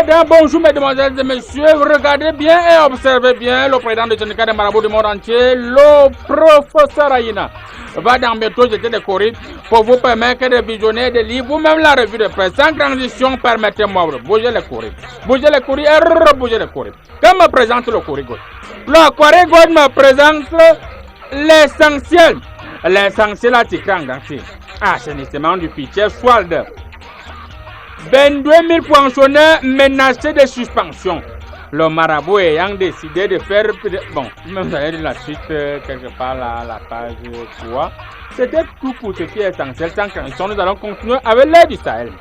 Président, bonjour mesdemoiselles et messieurs, regardez bien et observez bien le président du syndicat des marabouts du monde entier, le professeur Aïna, va dans bientôt jeter des courriers pour vous permettre de visionner des livres, vous-même la revue de presse. Sans transition, permettez-moi de bouger les courriers et rebouger les courriers. Quand me présente le courrier gauche, le courrier gauche me présente l'essentiel. L'essentiel à Tikran Gansi, assainissement du fichier Swald. 22 000 pensionnaires menacés de suspension. Le marabout ayant décidé de faire... Bon, même vous allez dire la suite quelque part là, la page 3. C'était tout pour ce qui est essentiel. Sans transition, nous allons continuer avec l'aide du Sahel.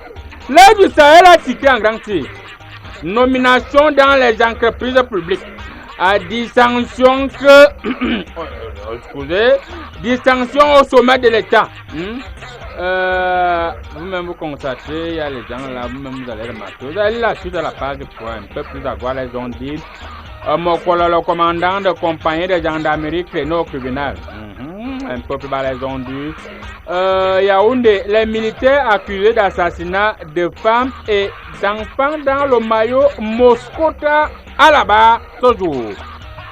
L'aide du Sahel a tiqué en grand tir. Nomination dans les entreprises publiques. À distinction que... excusez. Distinction au sommet de l'État. Vous-même vous constatez, il y a les gens là, vous-même vous allez remarquer. Vous allez la suite à la page pour un peu plus à voir, ils ont dit le commandant de compagnie de gendarmerie créneau au tribunal. Un peu plus bas, ils ont dit Yaoundé, les militaires accusés d'assassinat de femmes et d'enfants dans le maillot Moscota à la barre ce jour.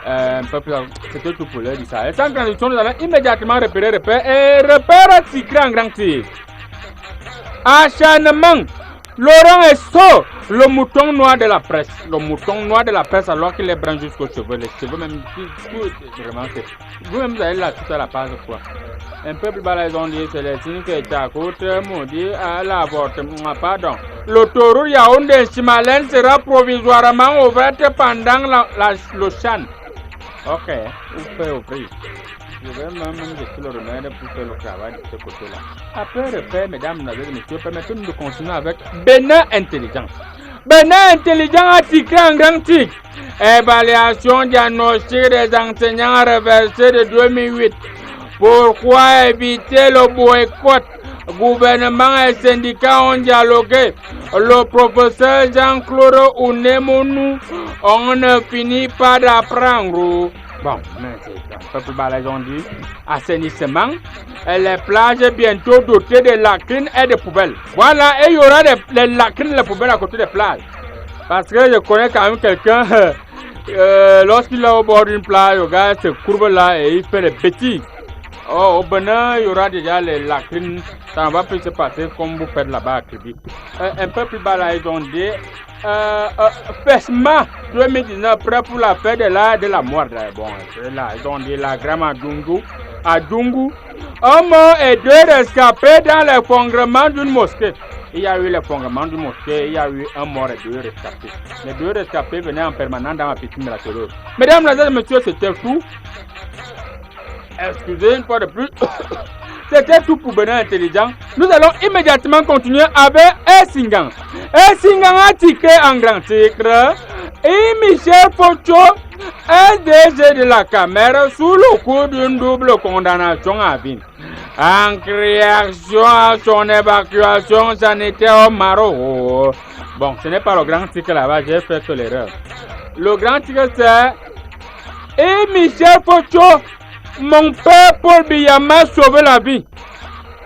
Un peu plus, c'était tout pour l'heure du Sahel. Sans transition, nous allons immédiatement repérer à Tikran en grand tir. Acharnement. Laurent Esso, le mouton noir de la presse. Le mouton noir de la presse alors qu'il est brun jusqu'aux cheveux. Les cheveux même, vraiment, vous-même vous allez là tout à la page quoi. Un peu plus bas, ils ont dit, c'est les signes que Tchakout maudit à l'avortement. Pardon. L'autoroute Yaoundé-Chimalen sera provisoirement ouverte pendant le chan. Ok, vous pouvez ouvrir. Je vais même laisser le remède pour faire le travail de ce côté-là. Après repère, mesdames, et messieurs, permettez-nous de continuer avec Bénin Intelligent. Bénin Intelligent a tiqué en grand tic. Évaluation diagnostique des enseignants reversés de 2008. Pourquoi éviter le boycott? Gouvernement et syndicats ont dialogué. Le professeur Jean-Claude Ounemounou, on ne finit pas d'apprendre. Bon, mais c'est un peu plus bas, ils ont dit. Assainissement. Et les plages bientôt dotées de latrines et de poubelles. Voilà, et il y aura des latrines et des poubelles à côté des plages. Parce que je connais quand même quelqu'un, lorsqu'il est au bord d'une plage, le gars se courbe là et il fait des bêtises. Oh, au Bénin, il y aura déjà les latrines. Ça ne va plus se passer comme vous faites là-bas à Crédit. Un peu plus bas là, ils ont dit FESMA 2019 prêt pour la fête de la mort. Bon, là, ils ont dit la gramme à Djungu. Un mort et deux rescapés dans l'effondrement d'une mosquée. Il y a eu l'effondrement d'une mosquée, il y a eu un mort et deux rescapés. Les deux rescapés venaient en permanence dans ma petite miraculeuse. Mesdames, et messieurs, c'était tout. Excusez une fois de plus. C'était tout pour Bénin Intelligent. Nous allons immédiatement continuer avec Essingan. Essingan a tiqué en grand titre. Et Michel Pocho, SDG de la caméra, sous le coup d'une double condamnation à vie. En réaction à son évacuation sanitaire au Maroc. Bon, ce n'est pas le grand titre là-bas, j'ai fait que l'erreur. Le grand titre c'est Et Michel Pocho. Mon père Paul Biya m'a sauvé la vie.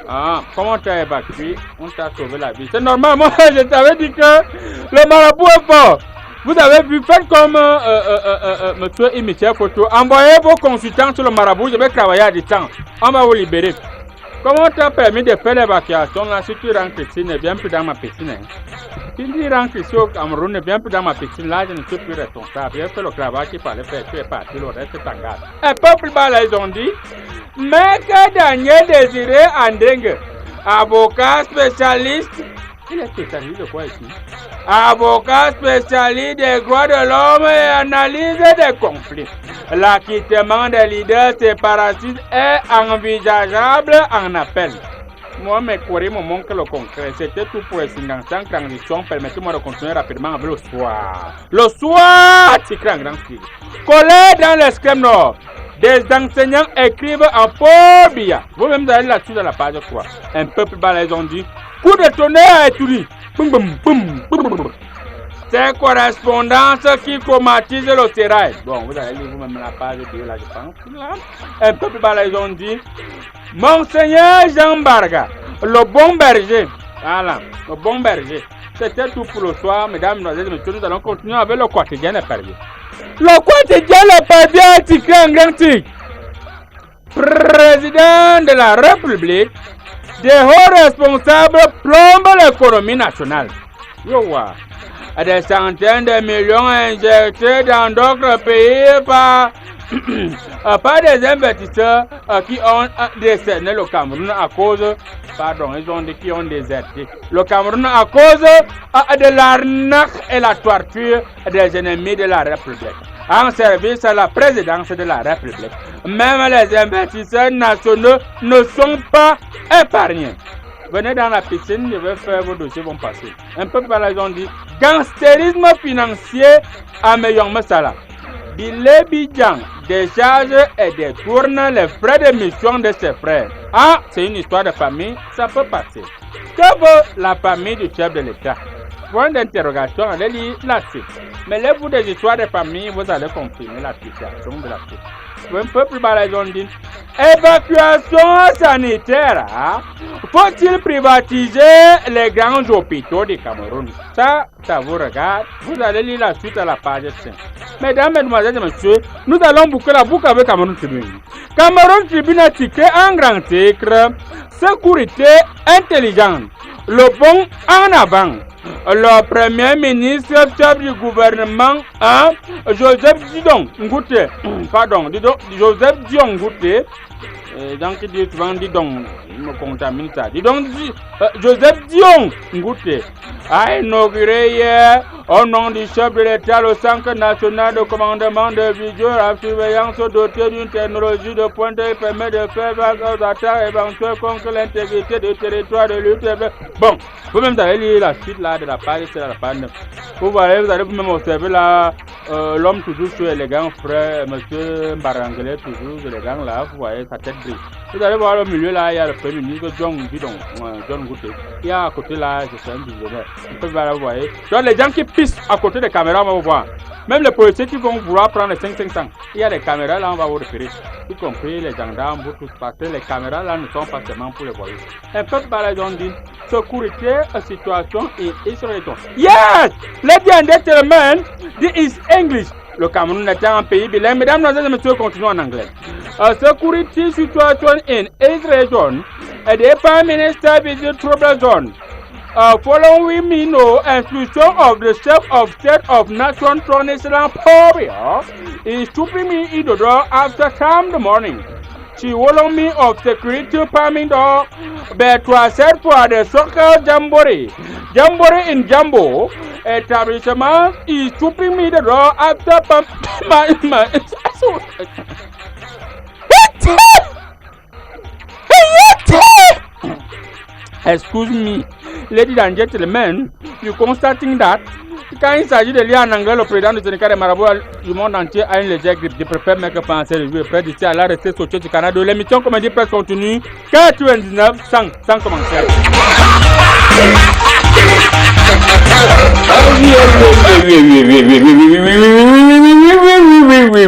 Ah, comment t'as évacué? On t'a sauvé la vie. C'est normal, moi je t'avais dit que le marabout est fort. Vous avez vu, faites comme monsieur et Michel Photo. Envoyez vos consultants sur le marabout, je vais travailler à distance. On va vous libérer. Comment t'as permis de faire l'évacuation là si tu rentres ici, ne viens plus dans ma piscine. Si tu rentres ici au Cameroun, ne viens plus dans ma piscine, là je ne suis plus responsable. J'ai fait le travail qu'il fallait faire, tu es parti, le reste t'engage. Un peuple bas là, ils ont dit, mais que Daniel Désiré Andeng, avocat spécialiste, il est spécialiste de quoi ici? Avocat spécialiste des droits de l'homme et analyse des conflits. L'acquittement des leaders séparatistes est envisageable en appel. Moi, mes courriers me montrent le concret. C'était tout pour les 50 ans transition. Permettez-moi de continuer rapidement avec le soir. Le soir, titre en grand style. Collé dans l'escrime nord. Des enseignants écrivent en phobia. Vous-même, vous allez là-dessus dans la page 3. Un peu plus bas, ils ont dit. Coup de tonnerre à Eturi. Boum, boum, boum, boum. C'est correspondance qui traumatise le sérail. Bon, vous allez lire vous-même la page 2 là, je pense. Là. Un peu plus bas, là, ils ont dit. Monseigneur Jean Barga, le bon berger. Voilà, le bon berger. C'était tout pour le soir, mesdames, mesdemoiselles et messieurs. Nous allons continuer avec le quotidien de Paris. Le quotidien de Paris a titré en grand titre. Président de la République, des hauts responsables plombent l'économie nationale. Des centaines de millions injectés dans d'autres pays par des investisseurs qui ont décerné le Cameroun à cause, ils ont dit qu'ils ont déserté le Cameroun à cause de l'arnaque et la torture des ennemis de la République, en service à la présidence de la République. Même les investisseurs nationaux ne sont pas épargnés. Venez dans la piscine, je vais faire vos dossiers, vont passer. Un peu par là, ils ont dit gangstérisme financier à Meyong Sala. Bilé Bidjan décharge et détourne les frais de mission de ses frères. Ah, c'est une histoire de famille, ça peut passer. Que veut la famille du chef de l'État? Point d'interrogation, allez lire la suite. Mais les vous des histoires de famille, vous allez comprendre la situation de la suite. Un peu plus bas, ils ont dit évacuation sanitaire. Faut-il privatiser les grands hôpitaux du Cameroun? Ça vous regarde. Vous allez lire la suite à la page 5. Mesdames, mesdemoiselles et messieurs, nous allons boucler la boucle avec Cameroun Tribune. Cameroun Tribune a titré en grand titre sécurité intelligente. Le bon en avant. Le premier ministre chef du gouvernement, Joseph Dion Ngouté, Joseph Dion Ngouté, donc il dit souvent Didon, il me contamine ça. Joseph Dion Ngouté a inauguré hier au nom du chef de l'État le Centre national de commandement de vidéo-surveillance doté d'une technologie de pointe qui permet de faire face aux attaques éventuelles contre l'intégrité du territoire de l'UTB. Bon, vous même allez lire la suite là de la page, c'est la page 9. Vous allez vous-même observer là l'homme toujours sur élégant, frère, monsieur Mbarangele, toujours élégant là, vous voyez sa tête brille. Vous allez voir au milieu là, il y a le premier ministre John Ngouté. Il y a à côté là, je suis un visionnaire. Vous voyez. Donc les gens qui pissent à côté des caméras, on va vous voir. Même les policiers qui vont vouloir prendre les 500, il y a des caméras là, on va vous référer. Y compris les gendarmes, vous tous, parce que les caméras là ne sont pas seulement pour les voyous. Un peu par les gens disent sécurité, situation et Israël. Yes! Ladies and gentlemen, this is English. Le Cameroun est un pays bilingue. Mesdames, mesdemoiselles et messieurs, continuons en anglais. Security situation in Israel zone. The Prime Minister visit trouble zone. Following me no instruction of the chef of state of nation Tronisland Poria is stopping me in the door after come the morning. She warned me of security permit door, but was set for the soccer jamboree. Jamboree in Jambo establishment is stopping me the door after my Excuse me, ladies and gentlemen, you constating that quand il s'agit de lire en anglais, le président du syndicat des marabouts du monde entier a une légère grippe. Je préfère mettre penser le près d'ici à la restée sauter du Canada. L'émission Comédie Presse continue 99 sans commentaire.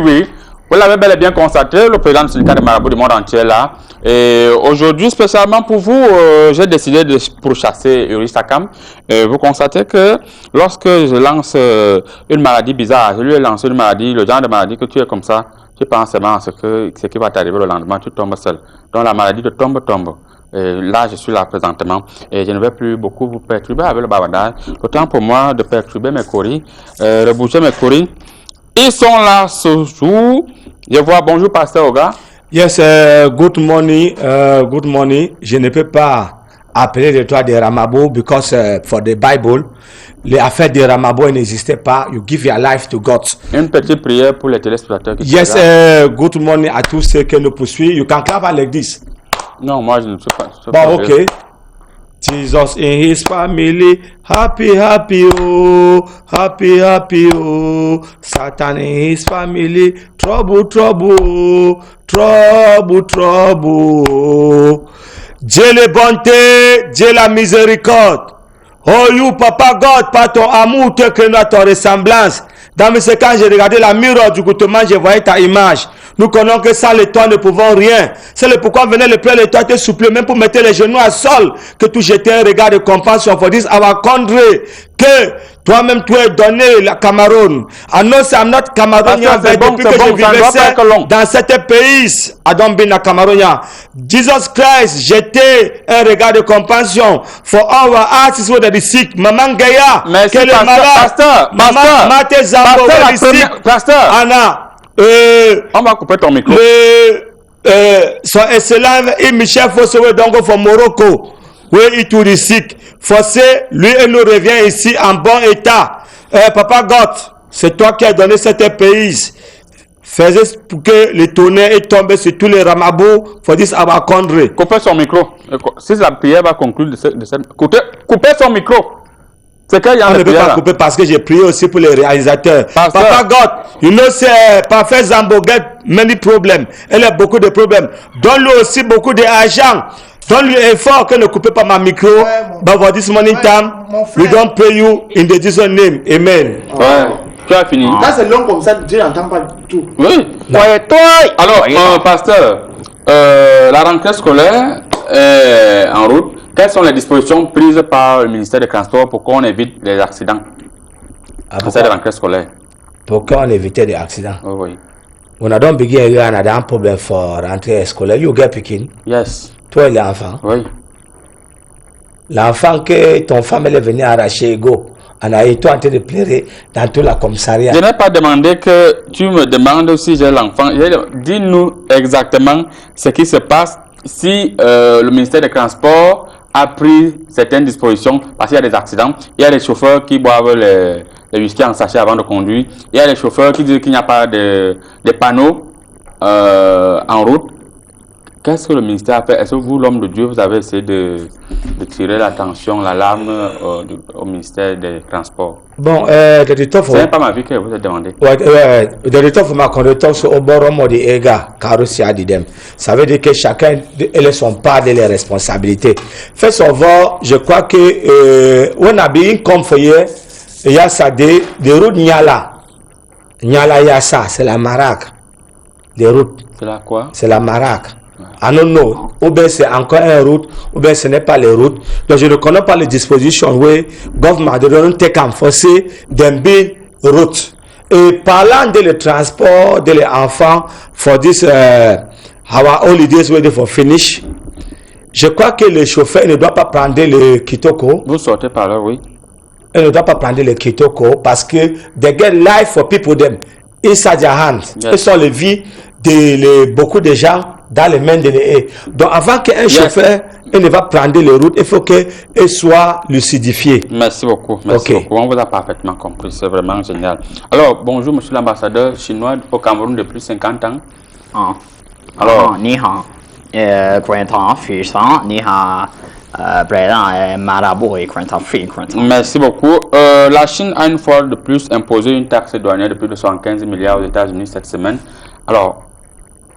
Oui. Vous l'avez bel et bien constaté, le président du syndicat des marabouts du monde entier là. Et aujourd'hui, spécialement pour vous, j'ai décidé de pourchasser Uri Sakam. Vous constatez que lorsque je lance une maladie bizarre, je lui ai lancé une maladie, le genre de maladie que tu es comme ça, tu penses seulement à ce qui va t'arriver le lendemain, tu tombes seul. Donc la maladie te tombe. Et là, je suis là présentement et je ne vais plus beaucoup vous perturber avec le bavardage. Autant pour moi de perturber mes coris, de bouger mes coris. Ils sont là ce jour. Je vois, bonjour Pasteur Oga. Yes, good morning. Je ne peux pas appeler les droits des Ramabo because for the Bible, les affaires des Ramabo n'existaient pas. You give your life to God. Une petite prière pour les téléspectateurs. Yes, good morning à tous ceux qui nous poursuivent. You can clap like this. Non, moi je ne sais pas. Bon, ok. Jesus in his family, happy oh, happy oh. Satan in his family, trouble. Dieu le bonté, Dieu la miséricorde. Oh you Papa God, par ton amour, ton créneau, ton ressemblance. Dans mes séquences, j'ai regardé la miroir du goûtement, j'ai voyé ta image. Nous connaissons que sans les toi, ne pouvons rien. C'est le pourquoi venait le Père, les toi te souple, même pour mettre les genoux à sol, que tu jetais un regard de compassion for this our country, que toi-même tu es donné la Cameroun. I know I'm not Camerounien, mais depuis que je vivais dans cet pays, I don't be a Camerounien. Jesus Christ, jetait un regard de compassion for our artists who are sick. Maman Gaya, que le malade, maman Mate Zambo, pasteur, Anna, on va couper ton micro. Son excellence et Michel Fossowe donc for Morocco, where it will be sick. Fossé, lui, il nous revient ici en bon état. Papa God, c'est toi qui as donné cet pays. Faisais pour que le tonnerre est tombé sur tous les ramabous for this our country. Coupez son micro. Si la prière va conclure de cette... Coupez son micro. C'est qu'il y a on ne peut pas couper parce que j'ai prié aussi pour les réalisateurs. Pasteur. Papa God, you know, c'est Parfait Zambo get many problems. Elle a beaucoup de problèmes. Donne-lui aussi beaucoup d'argent. Donne-lui effort que ne coupez pas ma micro. But for this morning time, we don't pray you in the Jesus name. Amen. Ouais. Tu as fini. Quand c'est long comme ça, Dieu n'entend pas du tout. Oui. Alors, pasteur, la rentrée scolaire est en route. Quelles sont les dispositions prises par le ministère des Transports pour qu'on évite les accidents dans cette rentrée scolaire? Pourquoi on évitait des accidents? Oui. On a donc begin here and un problème pour rentrer scolaire. You get picking? Yes. Toi, l'enfant. Oui. L'enfant que ton femme elle est venue arracher ego. On a été en train de pleurer dans tout la commissariat. Je n'ai pas demandé que tu me demandes si j'ai l'enfant. Dis-nous exactement ce qui se passe si le ministère des Transports a pris certaines dispositions parce qu'il y a des accidents. Il y a des chauffeurs qui boivent les whisky en sachet avant de conduire. Il y a des chauffeurs qui disent qu'il n'y a pas de panneaux en route. Qu'est-ce que le ministère a fait? Est-ce que vous, l'homme de Dieu, vous avez essayé de tirer l'attention, l'alarme au ministère des Transports? Bon, c'est pas ma vie que vous avez demandé. Ma conducteur au bord de Ega, Karosia Didem. Ça veut dire que chacun a son part de les responsabilités. Fait savoir, je crois que on a bien compris, il y a ça des routes Niala. Niala, il y a ça, c'est la maraque. Des routes. C'est la quoi? C'est la maraque. Ah non, non, ou bien c'est encore une route, ou bien ce n'est pas les routes. Donc je ne connais pas les dispositions où le gouvernement de enforcer d'un belles routes. Et parlant de le transport de les enfants, for this our holidays waiting for finish, je crois que le chauffeur ne doit pas prendre le kitoko. Vous sortez par là, oui. Il ne doit pas prendre le kitoko parce que they get life for people them inside their hands. Yes. Ils sont les vies de beaucoup de gens dans les mains de l'État. Donc avant qu'un chauffeur ne va prendre les routes, il faut qu'il soit lucidifié. Merci beaucoup. Merci beaucoup. On vous a parfaitement compris. C'est vraiment génial. Alors, bonjour, monsieur l'ambassadeur chinois au Cameroun depuis 50 ans. Alors, ni hao, Quentin, Fichon, ni hao, président Marabout et Quentin, Quentin. Merci beaucoup. La Chine a une fois de plus imposé une taxe douanière de plus de 75 milliards aux États-Unis cette semaine. Alors,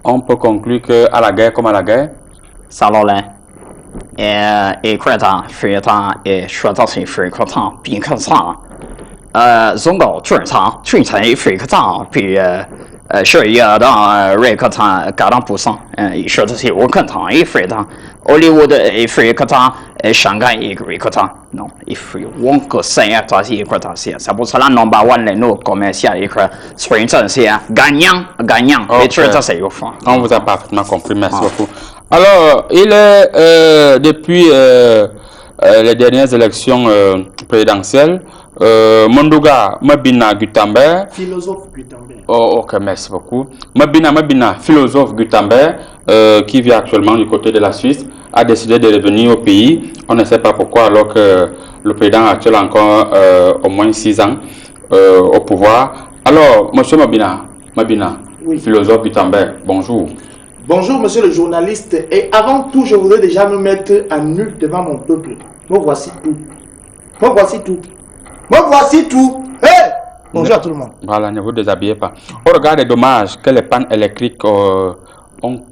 on peut conclure qu'à la guerre comme à la guerre. Salolin. Et Quentin, Fichon, et Chouetan, Quentin, bien Quentin. Zongo, Quentin, Fichon, puis 是一的瑞克塔40%，说的是我看他一飞的，奥利沃的一飞克塔，香港一个瑞克塔，non， 一飞我个三亚它是一块塔是，是不是啦？number one 的nous commercial一块，所以这是gagnant，et tu ça c'est enfin. On vous a parfaitement compris, merci beaucoup. Alors, il est depuis les dernières élections présidentielles. Mondoga Mabina Gutenberg, philosophe Gutenberg. Oh, ok, merci beaucoup. Mabina, philosophe Gutenberg, qui vit actuellement du côté de la Suisse, a décidé de revenir au pays. On ne sait pas pourquoi, alors que le président actuel a encore au moins 6 ans au pouvoir. Alors, monsieur Mabina, oui. Philosophe Gutenberg, bonjour. Bonjour, monsieur le journaliste. Et avant tout, je voudrais déjà me mettre à nu devant mon peuple. Me voici tout. Me voici tout. Moi, voici tout. Hey! Bonjour à tout le monde. Voilà, ne vous déshabillez pas. Au regard des dommages que les pannes électriques ont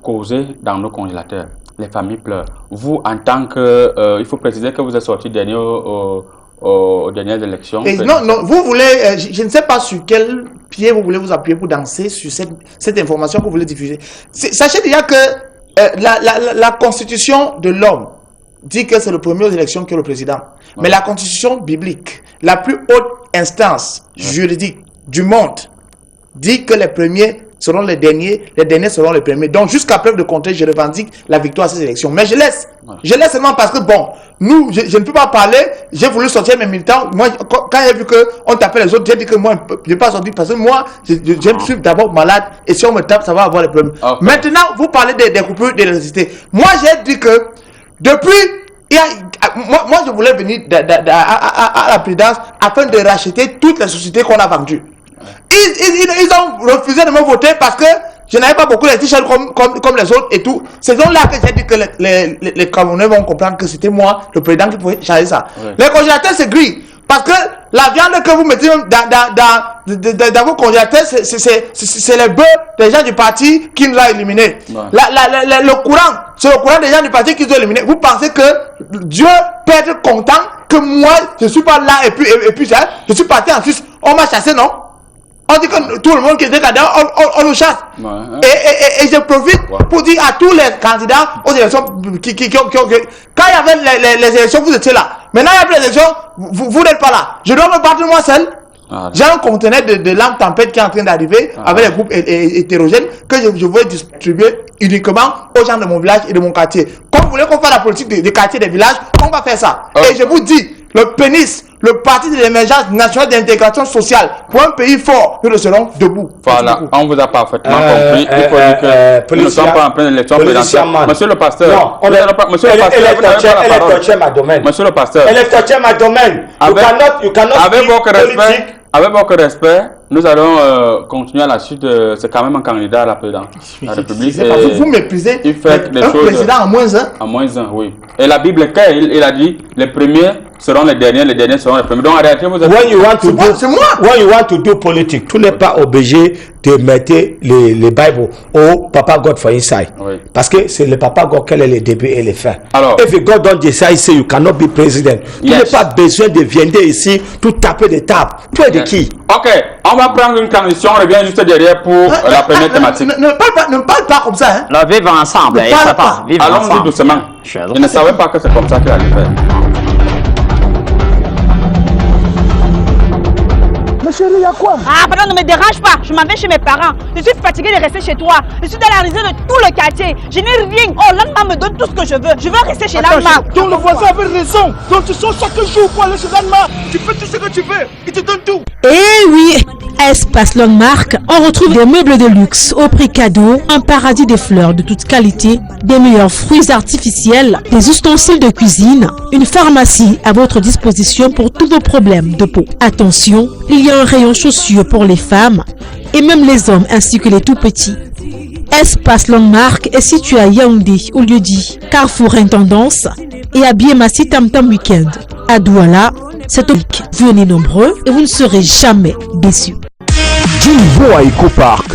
causé dans nos congélateurs, les familles pleurent. Vous, en tant que... il faut préciser que vous êtes sorti dernier au aux dernières élections. Et non, vous voulez, je ne sais pas sur quel pied vous voulez vous appuyer pour danser sur cette information que vous voulez diffuser. Sachez déjà que la constitution de l'homme dit que c'est le premier aux élections que le président. Ouais. Mais la constitution biblique, la plus haute instance juridique du monde, dit que les premiers seront les derniers seront les premiers. Donc jusqu'à preuve de contraire, je revendique la victoire à ces élections. Mais je laisse seulement parce que bon, nous, je ne peux pas parler, j'ai voulu sortir mes militants. Moi, quand j'ai vu qu'on tapait les autres, j'ai dit que moi, je ne vais pas sortir parce que moi, je suis d'abord malade et si on me tape, ça va avoir des problèmes. Okay. Maintenant, vous parlez des coupures d'électricité. Moi, j'ai dit que depuis, moi, je voulais venir à la présidence afin de racheter toutes les sociétés qu'on a vendues. Ils ont refusé de me voter parce que je n'avais pas beaucoup d'électricité comme les autres et tout. C'est donc là que j'ai dit que les Camerounais vont comprendre que c'était moi, le président, qui pouvait changer ça. Ouais. Les congélateurs, c'est gris. Parce que la viande que vous mettez dans vos congélateurs, c'est les bœufs des gens du parti qui nous a éliminés. Ouais. Le courant, c'est le courant des gens du parti qui nous a éliminés. Vous pensez que Dieu peut être content que moi, je ne suis pas là et puis je suis parti en Suisse. On m'a chassé, non? On dit que tout le monde qui était candidat, on nous chasse. Ouais. Et je profite pour dire à tous les candidats aux élections quand il y avait les élections, vous étiez là. Maintenant, il y a plus d'élections, vous n'êtes pas là. Je dois me battre moi seul. J'ai un conteneur de lampes tempête qui est en train d'arriver avec des groupes hétérogènes que je veux distribuer uniquement aux gens de mon village et de mon quartier. Comme vous voulez qu'on fasse la politique des quartiers, des villages, on va faire ça. Et je vous dis, le PENIS, le Parti de l'émergence nationale d'intégration sociale, pour un pays fort, nous le serons debout. Voilà, on vous a parfaitement compris. Il faut dire que nous ne sommes pas en pleine élection présidentielle. Monsieur le pasteur, monsieur le pasteur, avec votre respect, nous allons continuer à la suite. C'est quand même un candidat à la présidence de la République. Vous méprisez un président en moins un. En moins un, oui. Et la Bible est claire, il a dit les premiers seront les derniers seront les premiers. Donc en réalité, vous êtes... C'est moi. When you want to do politics, tu n'es pas obligé de mettre les Bibles au Papa God for inside. Oui. Parce que c'est le Papa God qui est le début et le fin. Alors, if God don't decide, say you cannot be president. Tu n'as pas besoin de venir ici, tout taper des tables. Tu es de qui? Ok, on va prendre une transition, on revient juste derrière pour la première thématique. Ne parle pas comme ça. Hein. Là, vivre ensemble, et ça part. Allons-y doucement. Je ne savais pas que c'est comme ça qu'il allait faire. Mais chérie, il y a quoi? Ah, pardon, ne me dérange pas. Je m'en vais chez mes parents. Je suis fatiguée de rester chez toi. Je suis dans la risée de tout le quartier. Je n'ai rien. Oh, Lanma me donne tout ce que je veux. Je veux rester chez Lanma. Donc le voisin avait raison. Donc tu sors chaque jour pour aller chez Lanma. Tu fais tout ce que tu veux. Il te donne tout. Eh oui, Espace Landmark, on retrouve des meubles de luxe au prix cadeau, un paradis des fleurs de toute qualité, des meilleurs fruits artificiels, des ustensiles de cuisine, une pharmacie à votre disposition pour tous vos problèmes de peau. Attention, il y a un rayon chaussures pour les femmes et même les hommes ainsi que les tout petits. Espace Landmark est situé à Yaoundé, au lieu-dit Carrefour Intendance et à Biémassi Tam Tam Weekend. À Douala, c'est au pic. Venez nombreux et vous ne serez jamais déçus. Du nouveau à Ecopark.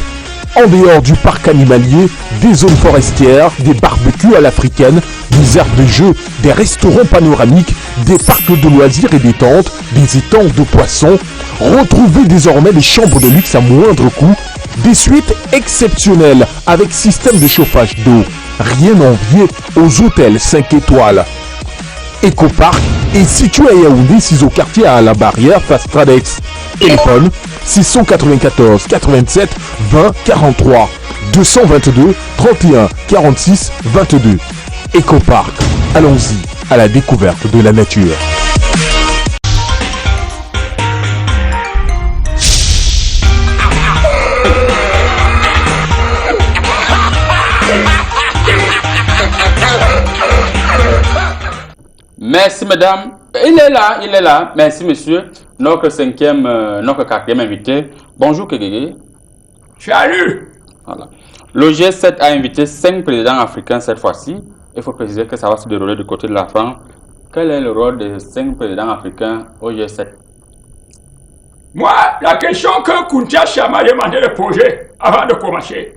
En dehors du parc animalier, des zones forestières, des barbecues à l'africaine, des aires de jeu, des restaurants panoramiques, des parcs de loisirs et détente, des étangs de poissons. Retrouvez désormais les chambres de luxe à moindre coût, des suites exceptionnelles avec système de chauffage d'eau. Rien envié aux hôtels 5 étoiles. Ecopark est situé à Yaoundé, 6 au quartier à la barrière, face Tradex. Téléphone 694 87 20 43 222 31 46 22. Ecopark, allons-y à la découverte de la nature. Merci mesdames. Il est là. Merci monsieur. Notre quatrième invité. Bonjour Kegege. Salut. Voilà. Le G7 a invité 5 présidents africains cette fois-ci. Il faut préciser que ça va se dérouler du côté de la France. Quel est le rôle des 5 présidents africains au G7? Moi, la question que Kountia m'a demandé de poser avant de commencer,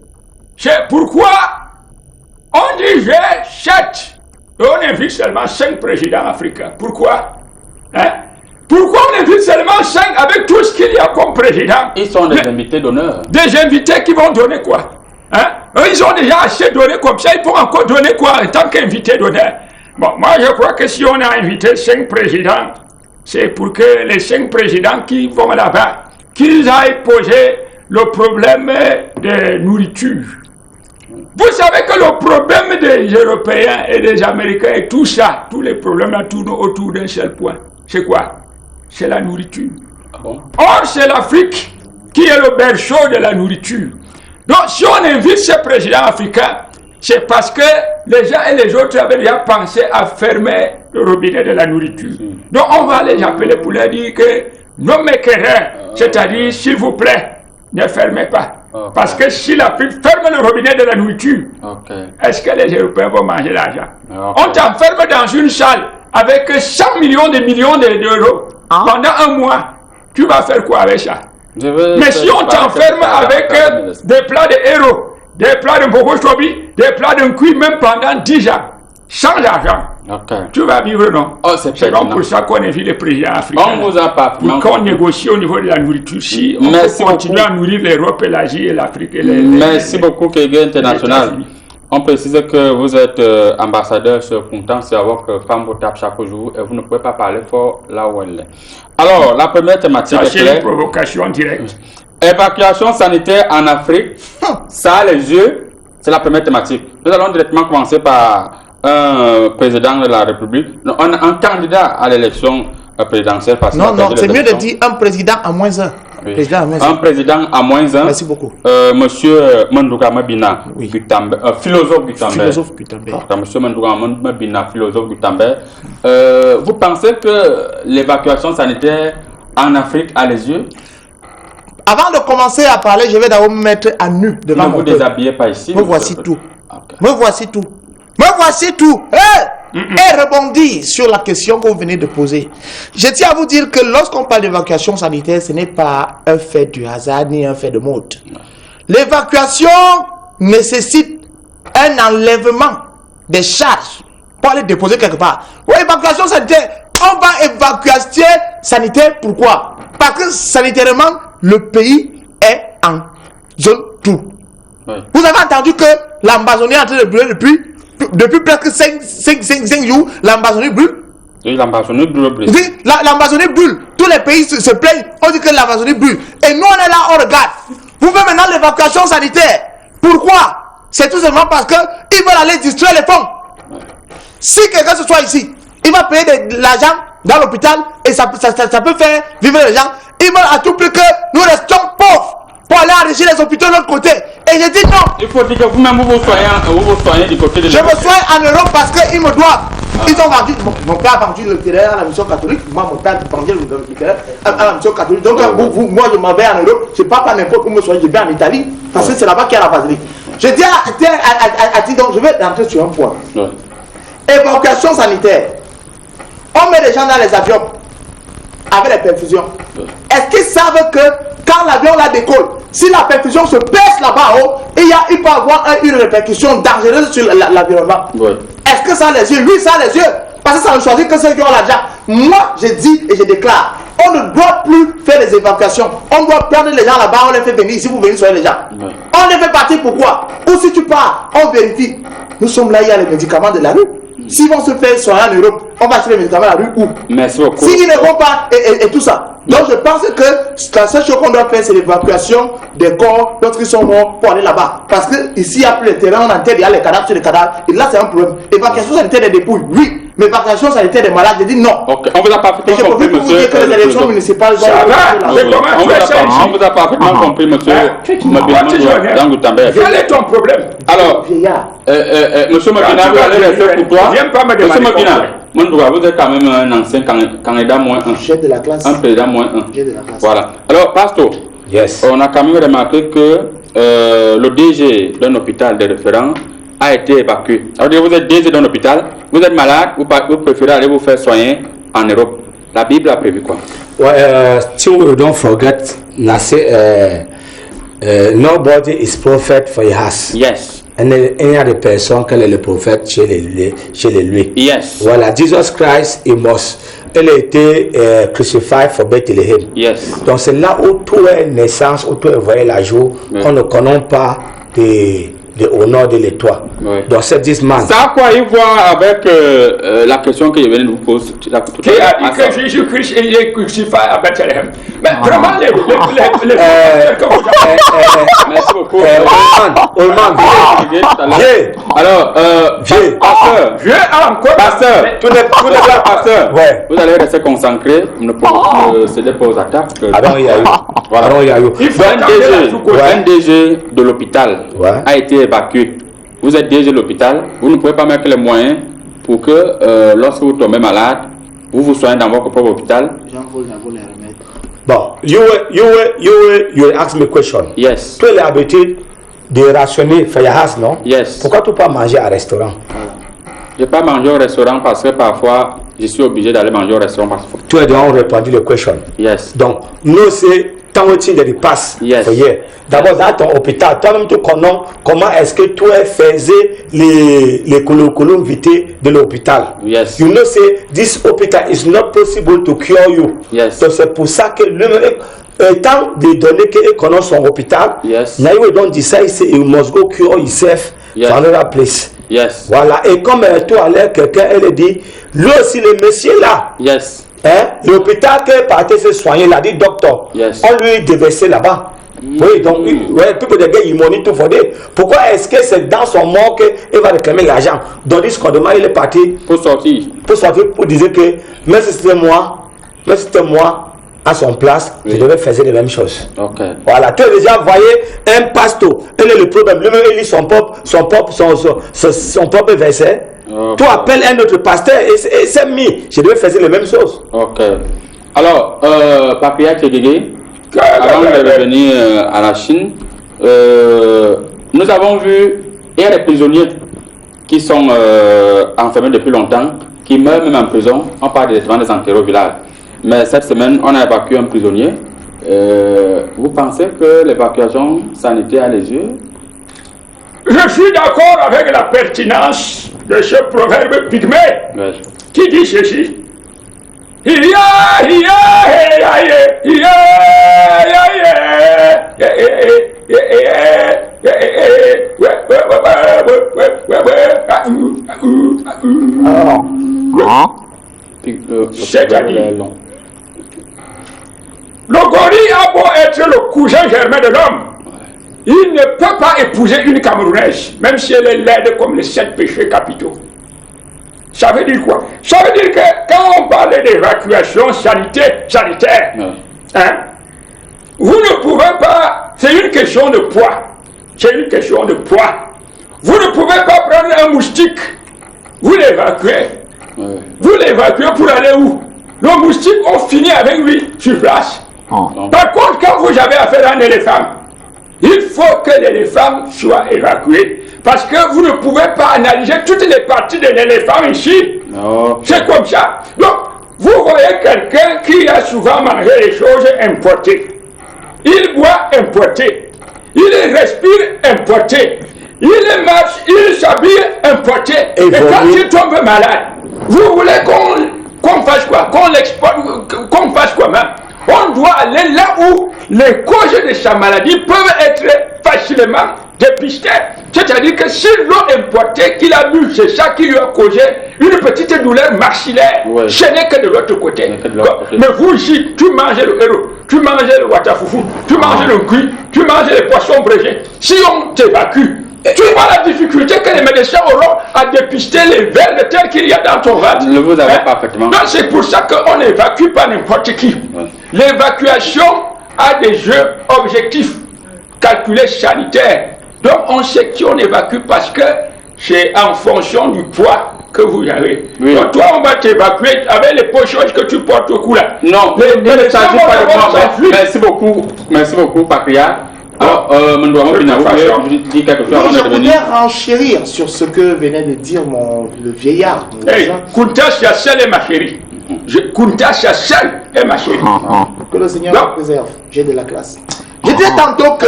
c'est pourquoi on dit G7 et on invite seulement 5 présidents africains. Pourquoi? Hein? Pourquoi on invite seulement 5 avec tout ce qu'il y a comme président? Ils sont des invités d'honneur. Des invités qui vont donner quoi? Hein? Eux, ils ont déjà assez donné comme ça, ils vont encore donner quoi en tant qu'invités d'honneur? Bon, moi je crois que si on a invité 5 présidents, c'est pour que les 5 présidents qui vont là-bas, qu'ils aillent poser le problème de nourriture. Vous savez que le problème des Européens et des Américains et tout ça, tous les problèmes là tournent autour d'un seul point. C'est quoi? C'est la nourriture. Ah bon? Or, c'est l'Afrique qui est le berceau de la nourriture. Donc, si on invite ces présidents africains, c'est parce que les uns et les autres avaient déjà pensé à fermer le robinet de la nourriture. Donc, on va les appeler pour leur dire que non m'éclairez, c'est-à-dire, s'il vous plaît, ne fermez pas. Okay. Parce que si l'Afrique ferme le robinet de la nourriture, Okay. est-ce que les Européens vont manger l'argent? Okay. On t'enferme dans une salle avec 100 millions d'euros pendant un mois. Tu vas faire quoi avec ça? Mais si on t'enferme avec des plats de héros, des plats de bogochobi, des plats de cuit même pendant 10 ans, sans argent, tu vas vivre, non? Oh, c'est donc pour ça qu'on invite les présidents africains. On vous a pas pour qu'on négocie au niveau de la nourriture. Si on peut continuer à nourrir l'Europe et l'Asie et l'Afrique. Merci beaucoup, Kégué International. On précise que vous êtes ambassadeur sur Kuntan, c'est avoir que femme vous tape chaque jour et vous ne pouvez pas parler fort là où elle est. Alors, la première thématique est une provocation directe. Évacuation sanitaire en Afrique, ça a les yeux, c'est la première thématique. Nous allons directement commencer par un président de la République, un candidat à l'élection présidentielle. Non, c'est mieux de dire un président à moins 1. Oui. Un président à moins 1. Merci beaucoup. Monsieur Mandouga Mabina, oui. philosophe Gutambe. Philosophe Gutambe. Monsieur Mandouga Mabina, philosophe Gutambe. Vous pensez que l'évacuation sanitaire en Afrique a les yeux? Avant de commencer à parler, je vais d'abord me mettre à nu devant mon peuple. Ne vous déshabillez pas ici. Me voici tout. Okay. Me voici tout. Me voici tout. Et rebondir sur la question que vous venez de poser. Je tiens à vous dire que lorsqu'on parle d'évacuation sanitaire, ce n'est pas un fait du hasard ni un fait de mode. L'évacuation nécessite un enlèvement des charges pour aller déposer quelque part. Oui, évacuation sanitaire. On va évacuer sanitaire. Pourquoi? Parce que sanitairement, le pays est en zone tout. Oui. Vous avez entendu que l'Amazonie est en train de brûler depuis presque 5 jours, l'Amazonie brûle. Oui, l'Amazonie brûle. Oui, l'Amazonie brûle. Tous les pays se plaignent, on dit que l'Amazonie brûle. Et nous, on est là, on regarde. Vous faites maintenant l'évacuation sanitaire. Pourquoi? C'est tout simplement parce qu'ils veulent aller distraire les fonds. Si quelqu'un se soit ici, il va payer de l'argent dans l'hôpital et ça peut faire vivre les gens. Ils veulent à tout prix que nous restions pauvres pour aller enrichir les hôpitaux de l'autre côté. Et je dis non. Il faut dire que vous-même vous vous soignez du côté de l'Europe. Je me soigne en Europe parce qu'ils me doivent. Ils ont vendu. Mon père a vendu le terrain à la mission catholique. Moi, mon père a vendu le terrain à la mission catholique. Donc, moi, je m'en vais en Europe. Je ne pars pas n'importe où me soigner. Je vais en Italie parce que c'est là-bas qu'il y a la basilique. Je dis à donc je vais rentrer sur un point. Évacuation sanitaire. On met les gens dans les avions avec les perfusions. Est-ce qu'ils savent que quand l'avion la décolle, si la perfusion se pèse là-bas haut, il peut avoir une répercussion dangereuse sur l'environnement? Est-ce que ça a les yeux? Oui, ça a les yeux. Parce que ça ne choisit que ceux qui ont l'argent. Moi, je dis et je déclare, on ne doit plus faire des évacuations. On doit prendre les gens là-bas, on les fait venir ici, vous venez soigner les gens. On les fait partir pourquoi? Ou si tu pars, on vérifie. Nous sommes là, il y a les médicaments de la rue. S'ils vont se faire soigner en Europe, on va acheter les médicaments à la rue où? Merci beaucoup. S'ils ne vont pas, et tout ça. Donc je pense que la seule chose qu'on doit faire, c'est l'évacuation des corps lorsqu'ils sont morts pour aller là-bas. Parce que ici, il n'y a plus les terrains, on enterre, il y a les cadavres sur les cadavres. Et là, c'est un problème. Évacuation sanitaire des dépouilles, oui. Mais évacuation sanitaire des malades, je dis non. Ok, on vous a parfaitement compris, monsieur. Et je peux vous dire que les élections municipales vont... On vous a parfaitement compris, monsieur. Quel est ton problème? Alors, monsieur Mabina, vous allez rester pour toi. Monsieur Mabina, vous êtes quand même un ancien candidat moins 1. Chef de la classe. Un président moins 1. Voilà. Alors, Pastor, on a quand même remarqué que le DG d'un hôpital de référence a été évacué. Alors, vous êtes DG d'un hôpital, vous êtes malade, vous préférez aller vous faire soigner en Europe. La Bible a prévu quoi? Don't forget, nobody is prophet for a house. Yes. il y a des personnes que le prophète chez les lui. Yes. Voilà, Jesus Christ, il a été crucifié pour Bethléem. Yes. Donc c'est là où tout est naissance, où tout est voyage, où on ne connaît pas au nord de l'étoile. Oui. Donc c'est 10 man. Ça a quoi y voir avec la question que je venais de vous poser tout à Qui a dit que Jésus-Christ est crucifié à Bethléem? Mais vraiment, les Merci beaucoup. Olman, Alors, vieux encore. pasteur, tout n'est pas pasteur, Ouais. vous allez rester concentré, ne pas céder pas aux attaques. Avant il y a eu. Voilà. Avant il y a eu. Il faut Un DG de l'hôpital Ouais. a été évacué. Vous êtes DG de l'hôpital, vous ne pouvez pas mettre les moyens pour que lorsque vous tombez malade, vous soignez dans votre propre hôpital. Bon, you will ask me a question. Yes. Tu as l'habitude de rationner Fayahas, non? Yes. Pourquoi tu pas manger à restaurant? Je ne vais pas manger au restaurant parce que parfois je suis obligé d'aller manger au restaurant parce que. Tu as déjà répondu la question. Yes. Donc, nous c'est tant que tu passe. Yes. D'abord dans ton hôpital, toi-même tu connais comment est-ce que tu faisais les colloques vités de l'hôpital. Yes. You know say this hospital is not possible to cure you. Yes. Donc c'est pour ça que étant des données qu'il connaît son hôpital, Yes. now you don't decide say you must go cure yourself Yes. to another place. Yes. Voilà. Et comme toi allais quelqu'un elle dit, lui aussi le monsieur là. Yes. Hein? L'hôpital que partait se soigner, l'a dit docteur. Yes. On lui déversait là-bas. Oui, donc, ouais, people de gars, ils monitorent pour dire. Pourquoi est-ce que c'est dans son mort qu'il va réclamer l'argent? Donc, ce qu'on demande, il est parti Pour sortir. pour dire que même si c'était moi, à son place, je devais faire les mêmes choses. Ok. Voilà, tu as déjà envoyé un pasteur, quel est le problème? Lui-même, il lit son propre verset. Okay. Tu appelles un autre pasteur et c'est mis. Je devais faire les mêmes choses. Ok. Alors, Papia Tchégé, avant de revenir à la Chine, nous avons vu, il y a des prisonniers qui sont enfermés depuis longtemps, qui meurent même en prison. On parle des enterrés au village. Mais cette semaine, on a évacué un prisonnier. Vous pensez que l'évacuation sanitaire a les yeux? Je suis d'accord avec la pertinence de ce proverbe pygmée qui dit ceci. C'est-à-dire, le gorille a beau être le cousin germain de l'homme, il ne peut pas épouser une Camerounaise, même si elle est laide comme les 7 péchés capitaux. Ça veut dire quoi? Ça veut dire que quand on parle d'évacuation sanitaire, hein, vous ne pouvez pas, c'est une question de poids. C'est une question de poids. Vous ne pouvez pas prendre un moustique, vous l'évacuez. Vous l'évacuez pour aller où? Le moustique, on finit avec lui sur place. Par contre, quand vous avez affaire à un éléphant, il faut que l'éléphant soit évacué. Parce que vous ne pouvez pas analyser toutes les parties de l'éléphant ici. C'est comme ça. Donc, vous voyez quelqu'un qui a souvent mangé des choses importées. Il boit importé. Il respire importé. Il marche, il s'habille importé. Et quand il tombe malade, vous voulez qu'on fasse quoi? Qu'on l'exporte, qu'on fasse quoi même? On doit aller là où les causes de sa maladie peuvent être facilement dépistées. C'est-à-dire que si l'eau importée qu'il a bu, c'est ça qui lui a causé une petite douleur maxillaire, ce n'est que de l'autre côté. Mais vous ici, tu manges le héros, tu manges le watafoufou, tu manges le cuit, tu manges les poissons bréchés. Si on t'évacue, tu vois la difficulté que les médecins auront à dépister les vers de terre qu'il y a dans ton ventre. Vous avez parfaitement. Donc c'est pour ça qu'on n'évacue pas n'importe qui. L'évacuation a des jeux objectifs calculés sanitaires. Donc on sait qui on évacue parce que c'est en fonction du poids que vous avez. Donc toi on va t'évacuer avec les poches que tu portes au cou là. Non, ne s'agit pas de moi. Merci beaucoup, Papia. Alors, je voudrais renchérir sur ce que venait de dire le vieillard. Hey, Kuntas Yassel est ma chérie. Kuntas Yassel est ma chérie. Que le Seigneur me préserve. J'ai de la classe. Je disais tantôt que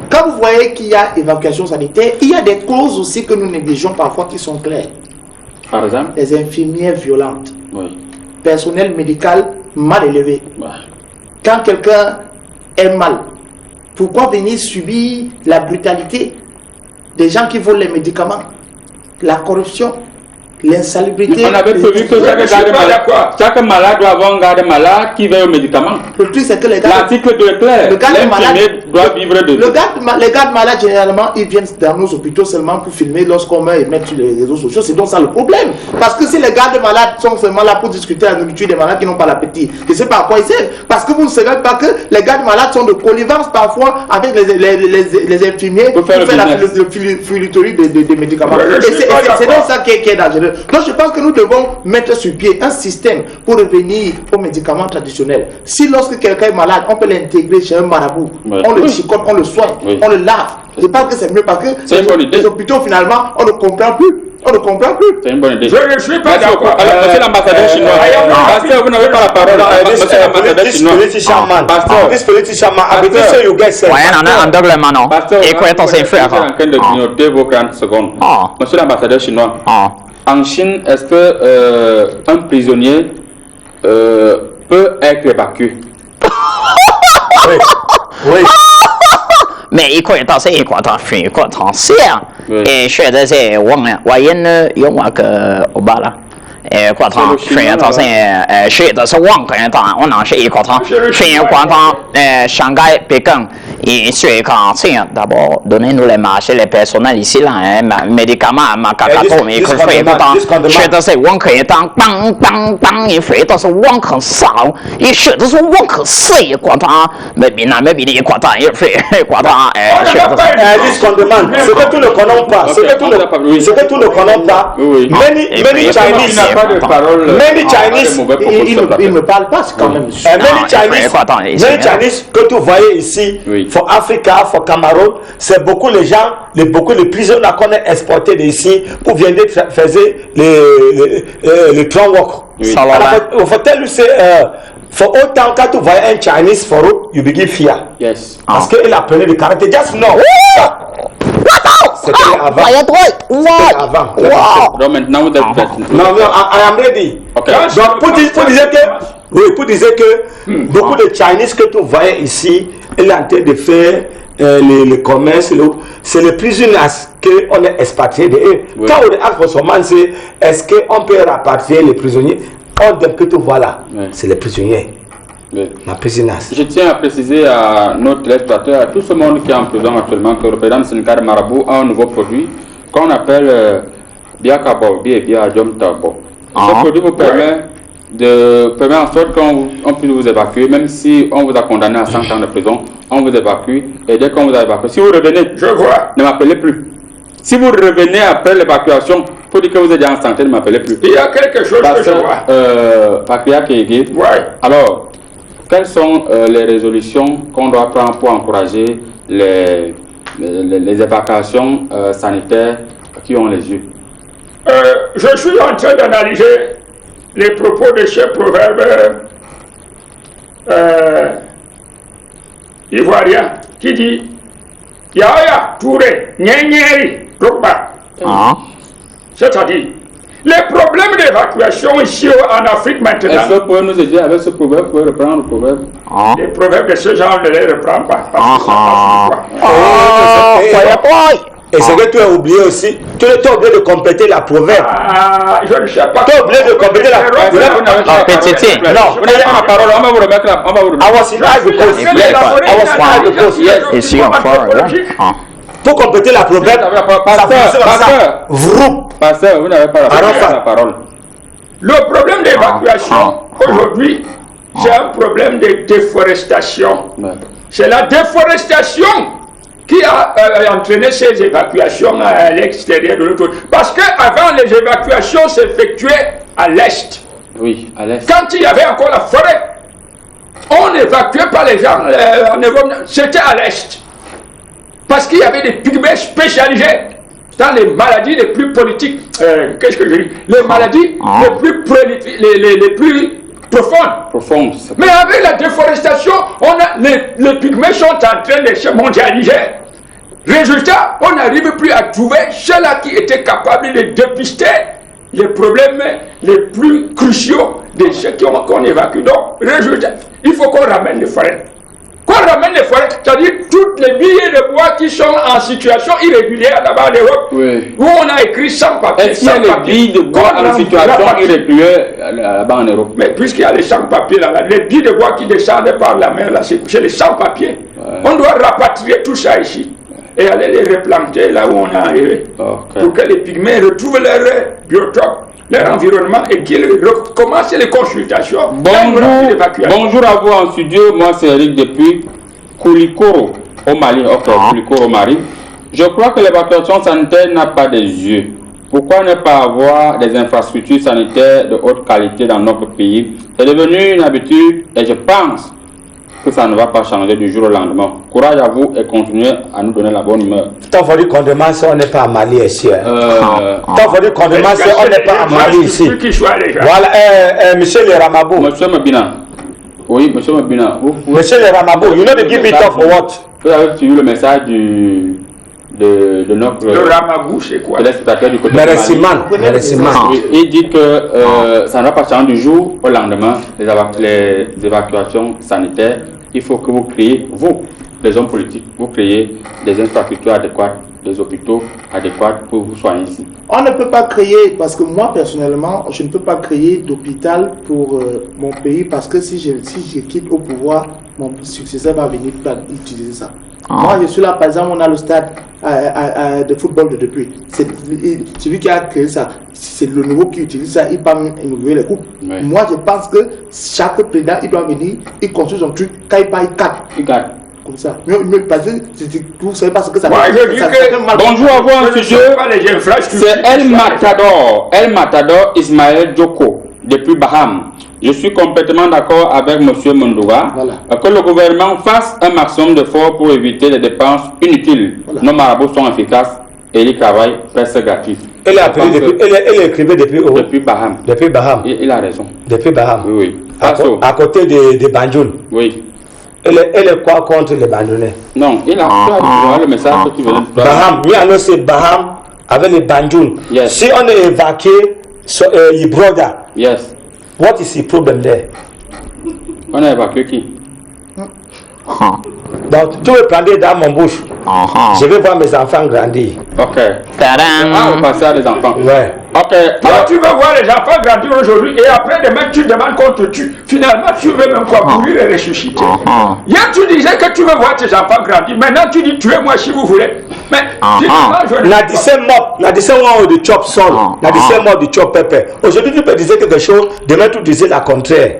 quand vous voyez qu'il y a évacuation sanitaire, il y a des causes aussi que nous négligeons parfois qui sont claires. Par exemple? Les infirmières violentes, Oui. personnel médical mal élevé. Ouais. Quand quelqu'un est mal, pourquoi venir subir la brutalité des gens qui volent les médicaments, la corruption, l'insalubrité? On avait prévu que chaque malade doit avoir un garde malade qui veille aux médicaments. Le truc, c'est que les gars, L'article de clair, le garde l'infirmier doit vivre de les gardes malades, généralement, ils viennent dans nos hôpitaux seulement pour filmer lorsqu'on meurt et mettre sur les réseaux sociaux. C'est donc ça le problème. Parce que si les gardes malades sont seulement là pour discuter la nourriture des malades qui n'ont pas l'appétit, je ne sais pas à quoi ils servent. Parce que vous ne savez pas que les gardes malades sont de connivence parfois avec les infirmiers pour faire le filuterie des médicaments. Et c'est donc ça qui est dangereux. Donc je pense que nous devons mettre sur pied un système pour revenir aux médicaments traditionnels. Si lorsque quelqu'un est malade, on peut l'intégrer chez un marabout, on le chicote, on le soigne, on le lave. Je pense que c'est mieux parce que les hôpitaux finalement, on ne comprend plus. On ne comprend plus. C'est une bonne idée. Je ne suis pas d'accord. Monsieur l'ambassadeur chinois. Pasteur, vous n'avez pas la parole. Monsieur l'ambassadeur chinois. Écoutez, c'est frère. Je suis en train de grignoter vos 40 secondes. Monsieur l'ambassadeur chinois. En Chine, est-ce que un prisonnier peut être évacué? Oui. Oui. Mais écoutez, c'est c'est et je的是我因用我个我罢了。过堂，学到是学的是网课堂，我那是一课堂，学过堂上海北京，学课这样，d'abord donnez-nous les marchés les personnels ici là, médicaments, ma cacato, mais que fait过堂，学的是网课堂，当一学的是网课少，一学的是网课细过堂，没比那没比你过堂一学过堂学的是。Discondement, c'est que tout ne connaît pas, c'est que tout ne connaît pas. Many Chinese. Many Chinese, ils ne parlent pas, c'est quand même. Many Chinese que tu voyais ici, for Africa, for Cameroun, c'est beaucoup les gens, beaucoup les prisonniers qu'on a exportés d'ici pour venir faire les train work. Il faut tell you say, for autant quand tu voyais un Chinese for road, you begin fear. Yes. Parce qu'il apprenait le caractère. Just know. C'était avant. Avant. Donc maintenant vous êtes prêts. Non, I am ready. Okay. Donc pour dire que beaucoup de Chinese que tu voyais ici, il est en train de faire le commerce, c'est les prisonniers qu'on est expatriés de eux. Quand on est à Fossoman, c'est est-ce qu'on peut rapatrier les prisonniers? On dit que tu vois là, c'est les prisonniers. La prisonnière. Je tiens à préciser à nos téléspectateurs, à tout ce monde qui est en prison actuellement, que le président Sénégal Marabout a un nouveau produit qu'on appelle Biakabo, Biajom Tabo. Ce produit vous permet en sorte qu'on puisse vous évacuer, même si on vous a condamné à 100 ans de prison, on vous évacue, et dès qu'on vous a évacué, si vous revenez, ne m'appelez plus. Si vous revenez après l'évacuation, pour dire que vous êtes déjà en santé, ne m'appelez plus. Il y a quelque chose que je vois. Pakia Kege. Alors, quelles sont les résolutions qu'on doit prendre pour encourager les évacuations sanitaires qui ont les yeux? Je suis en train d'analyser les propos de ce proverbe ivoirien qui dit Yaya Touré, Nyeri, Rokba. C'est-à-dire, les problèmes d'évacuation ici en Afrique maintenant. Est-ce que vous pouvez nous aider avec ce proverbe? Vous pouvez reprendre le proverbe? Les proverbes de ce genre, ne les reprends pas. Et c'est que tu as oublié aussi, tu as oublié de compléter la proverbe. Je ne sais pas. Tu as oublié de compléter la proverbe. Non, vous n'avez pas la parole, on va vous remettre la parole. Pour compléter la proverbe, Pasteur, vous n'avez pas la parole. Le problème d'évacuation aujourd'hui, c'est un problème de déforestation. C'est la déforestation qui a entraîné ces évacuations à l'extérieur de l'autre. Parce qu'avant, les évacuations s'effectuaient à l'est. Oui, à l'est. Quand il y avait encore la forêt, on n'évacuait pas les gens. C'était à l'est. Parce qu'il y avait des pygmées spécialisés dans les maladies les plus politiques. Qu'est-ce que je dis? Les maladies les plus profonde. Mais avec la déforestation, les pygmées sont en train de se mondialiser. Résultat, on n'arrive plus à trouver ceux-là qui étaient capables de dépister les problèmes les plus cruciaux de ceux qu'on évacue. Donc, résultat, il faut qu'on ramène les forêts. Qu'on ramène les forêts, c'est-à-dire toutes les billets de bois qui sont en situation irrégulière là-bas en Europe, où on a écrit sans papier. Est-ce qu'il y a les billes de bois en situation irrégulière là-bas en Europe? Mais puisqu'il y a les sans-papiers là, les billes de bois qui descendent par la mer, là, c'est les sans-papiers. On doit rapatrier tout ça ici et aller les replanter là où on est arrivé. Pour que les pygmées retrouvent leur biotope, leur environnement et qu'ils recommencent les consultations. Bonjour à vous en studio, moi c'est Eric depuis Koulikoro au Mali. Koulikoro au Mali. Je crois que l'évacuation sanitaire n'a pas des yeux. Pourquoi ne pas avoir des infrastructures sanitaires de haute qualité dans notre pays? C'est devenu une habitude et je pense que ça ne va pas changer du jour au lendemain. Courage à vous et continuez à nous donner la bonne humeur. Tant faut dire qu'on demande si on n'est pas à Mali ici. Tant faut dire qu'on demande si on n'est pas à Mali ici. Voilà, monsieur le Ramabou. Monsieur Mabina. Oui, monsieur Mabina. Monsieur le Ramabou, you know the give it up for what? Vous avez suivi le message de notre... Le Ramabou, c'est quoi? Téléspectateur du côté Il dit que ça ne va pas changer du jour au lendemain, les évacuations sanitaires. Il faut que vous créez, vous, les hommes politiques, vous créez des infrastructures adéquates, des hôpitaux adéquats pour vous soigner ici. On ne peut pas créer, parce que moi personnellement, je ne peux pas créer d'hôpital pour mon pays, parce que si je quitte au pouvoir, mon successeur va venir utiliser ça. Moi, je suis là, par exemple, on a le stade de football de Depuis. Celui qui a créé ça, c'est le nouveau qui utilise ça, il peut inaugurer les coupes. Oui. Moi, je pense que chaque président, il doit venir, il construit son truc, quand il part, il gagne. Comme ça. Mais parce que vous savez pas ce que ça fait. Bonjour à vous en studio. C'est El Matador Ismaël Djoko, depuis Baham. Je suis complètement d'accord avec M. Mondouga que le gouvernement fasse un maximum d'efforts pour éviter les dépenses inutiles. Nos marabouts sont efficaces et ils travaillent presque gratuit. Elle écrivait depuis Baham. Depuis Baham. Il a raison. Depuis Baham. Oui. À côté de Banjoul. Oui. Elle est quoi contre les Banjoulais? Non, il a le message que tu venais de faire. Baham, c'est Baham avec les Banjoul. Yes. Si on est évacué sur Ibroda, yes. What is the problem there? On a évacué qui? Donc, tu veux prendre dans mon bouche. Je vais voir mes enfants grandir. Ok. On va passer à des enfants. Ouais. Ok. Alors, tu veux voir les enfants grandir aujourd'hui et après demain tu demandes qu'on te tue. Finalement, tu veux même quoi mourir et ressusciter. Hier, tu disais que tu veux voir tes enfants grandir. Maintenant, tu dis tuez-moi si vous voulez. Mais, n'a dit c'est mort. N'a dit c'est mort de chop sol. N'a dit c'est mort de chop pepper. Aujourd'hui, tu peux dire quelque chose. Demain, tu disais la contraire.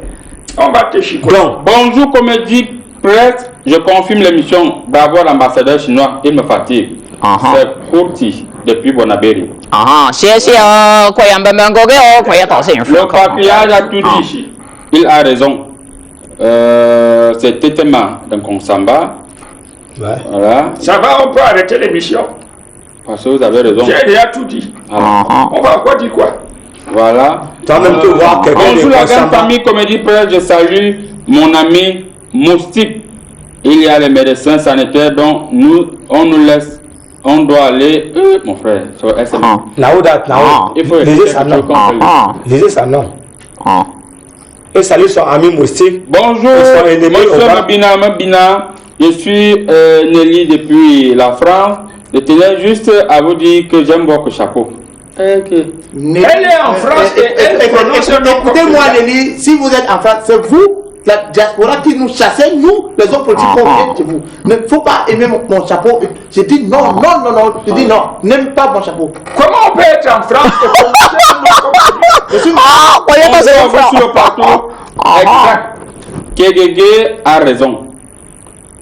On va te chicoter. Donc, bonjour, comédie. Presse, je confirme l'émission. Bravo à l'ambassadeur chinois, il me fatigue. C'est Kurti depuis Bonabéry. Le papillage a tout dit. Il a raison. C'est Tétéma d'un Konsamba. Voilà. Ça va, on peut arrêter l'émission. Parce que vous avez raison. J'ai déjà tout dit. On va encore dire quoi? Voilà. Bonjour la grande famille Comédie Presse, je salue mon ami Moustique. Il y a les médecins sanitaires dont on nous laisse, on doit aller, mon frère, sur SMS. Il faut lisez ça non. Et salut son ami Moustique. Bonjour, monsieur Mabina, je suis Nelly depuis la France. Je tenais juste à vous dire que j'aime votre chapeau. Elle est en France et elle prononce le nom. Écoutez-moi Nelly, si vous êtes en France, c'est vous la diaspora qui nous chassait, nous, les hommes politiques, qu'on vient de vous. Il ne faut pas aimer mon chapeau. J'ai dit non. Je dis non, n'aime pas mon chapeau. Comment on peut être en France et on sur le plateau. Exact. Kégégé a raison.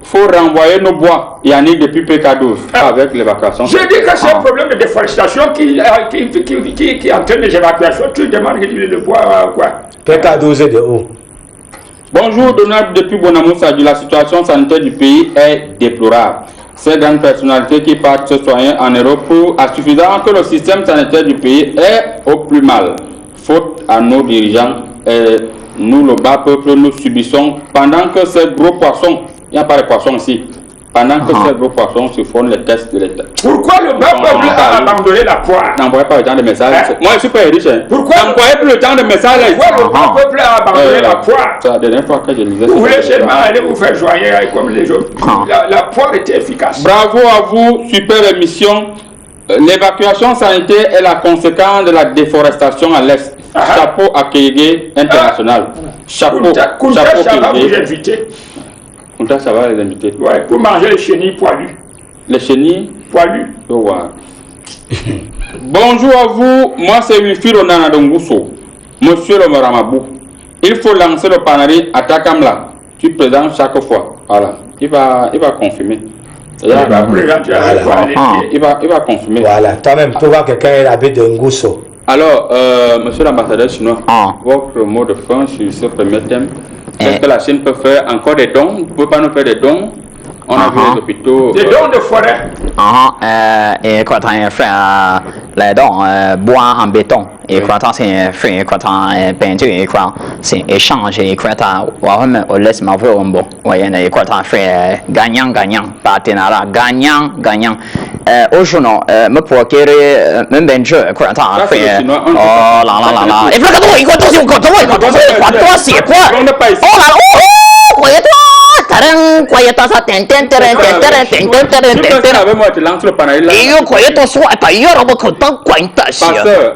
Faut renvoyer nos bois. Yannick depuis PK12 avec l'évacuation. Je dis que c'est un problème de déforestation qui entraîne les évacuations. Tu demandes le bois quoi? PK12 est de haut. Bonjour Donald depuis Bonamoussa. La situation sanitaire du pays est déplorable. Ces grandes personnalités qui partent se soigner en Europe à suffisant que le système sanitaire du pays est au plus mal. Faute à nos dirigeants et nous, le bas peuple, nous subissons pendant que ces gros poissons, il n'y a pas de poissons ici, pendant que ces gros poissons se font les tests de l'État. Pourquoi le bas peuple a abandonné la poire? N'envoyez pas le temps de message. Moi, je suis pas riche. Pourquoi n'envoyez plus le temps de message? Pourquoi le bas peuple a abandonné la poire? C'est la dernière fois que je lisais. Vous voulez seulement aller vous faire joyer comme les autres. La poire était efficace. Bravo à vous, super émission. L'évacuation sanitaire est la conséquence de la déforestation à l'Est. Chapeau à Kégué International. Chapeau. Kunta, ça va vous inviter. Kunta, ça va les inviter. Ouais, pour manger les chenilles poilues. Les chenilles poilues. Oh, wow. Bonjour à vous, moi c'est Wilfried Onana Dongusso. Monsieur le Maramabou. Il faut lancer le panari à Takamla. Tu présentes chaque fois. Voilà. Il va confirmer. Il va confirmer. Voilà, toi-même, tu vois quelqu'un est habité de Ngusso. Alors, monsieur l'ambassadeur chinois, votre mot de fin sur ce premier thème, est-ce que la Chine peut faire encore des dons? Vous ne pouvez pas nous faire des dons? On a vu les hôpitaux. Des dons de forêt. Et quand on fait les dons, bois en béton, et quand on fait peinture, et quand c'est échange, et quand on laisse ma voix, et quand on fait gagnant-gagnant, partenariat gagnant-gagnant. Aujourd'hui, me procurer même ben jeu, quand on fait. Oh là là là là. Et quand on c'est quoi? Oh là là, oh,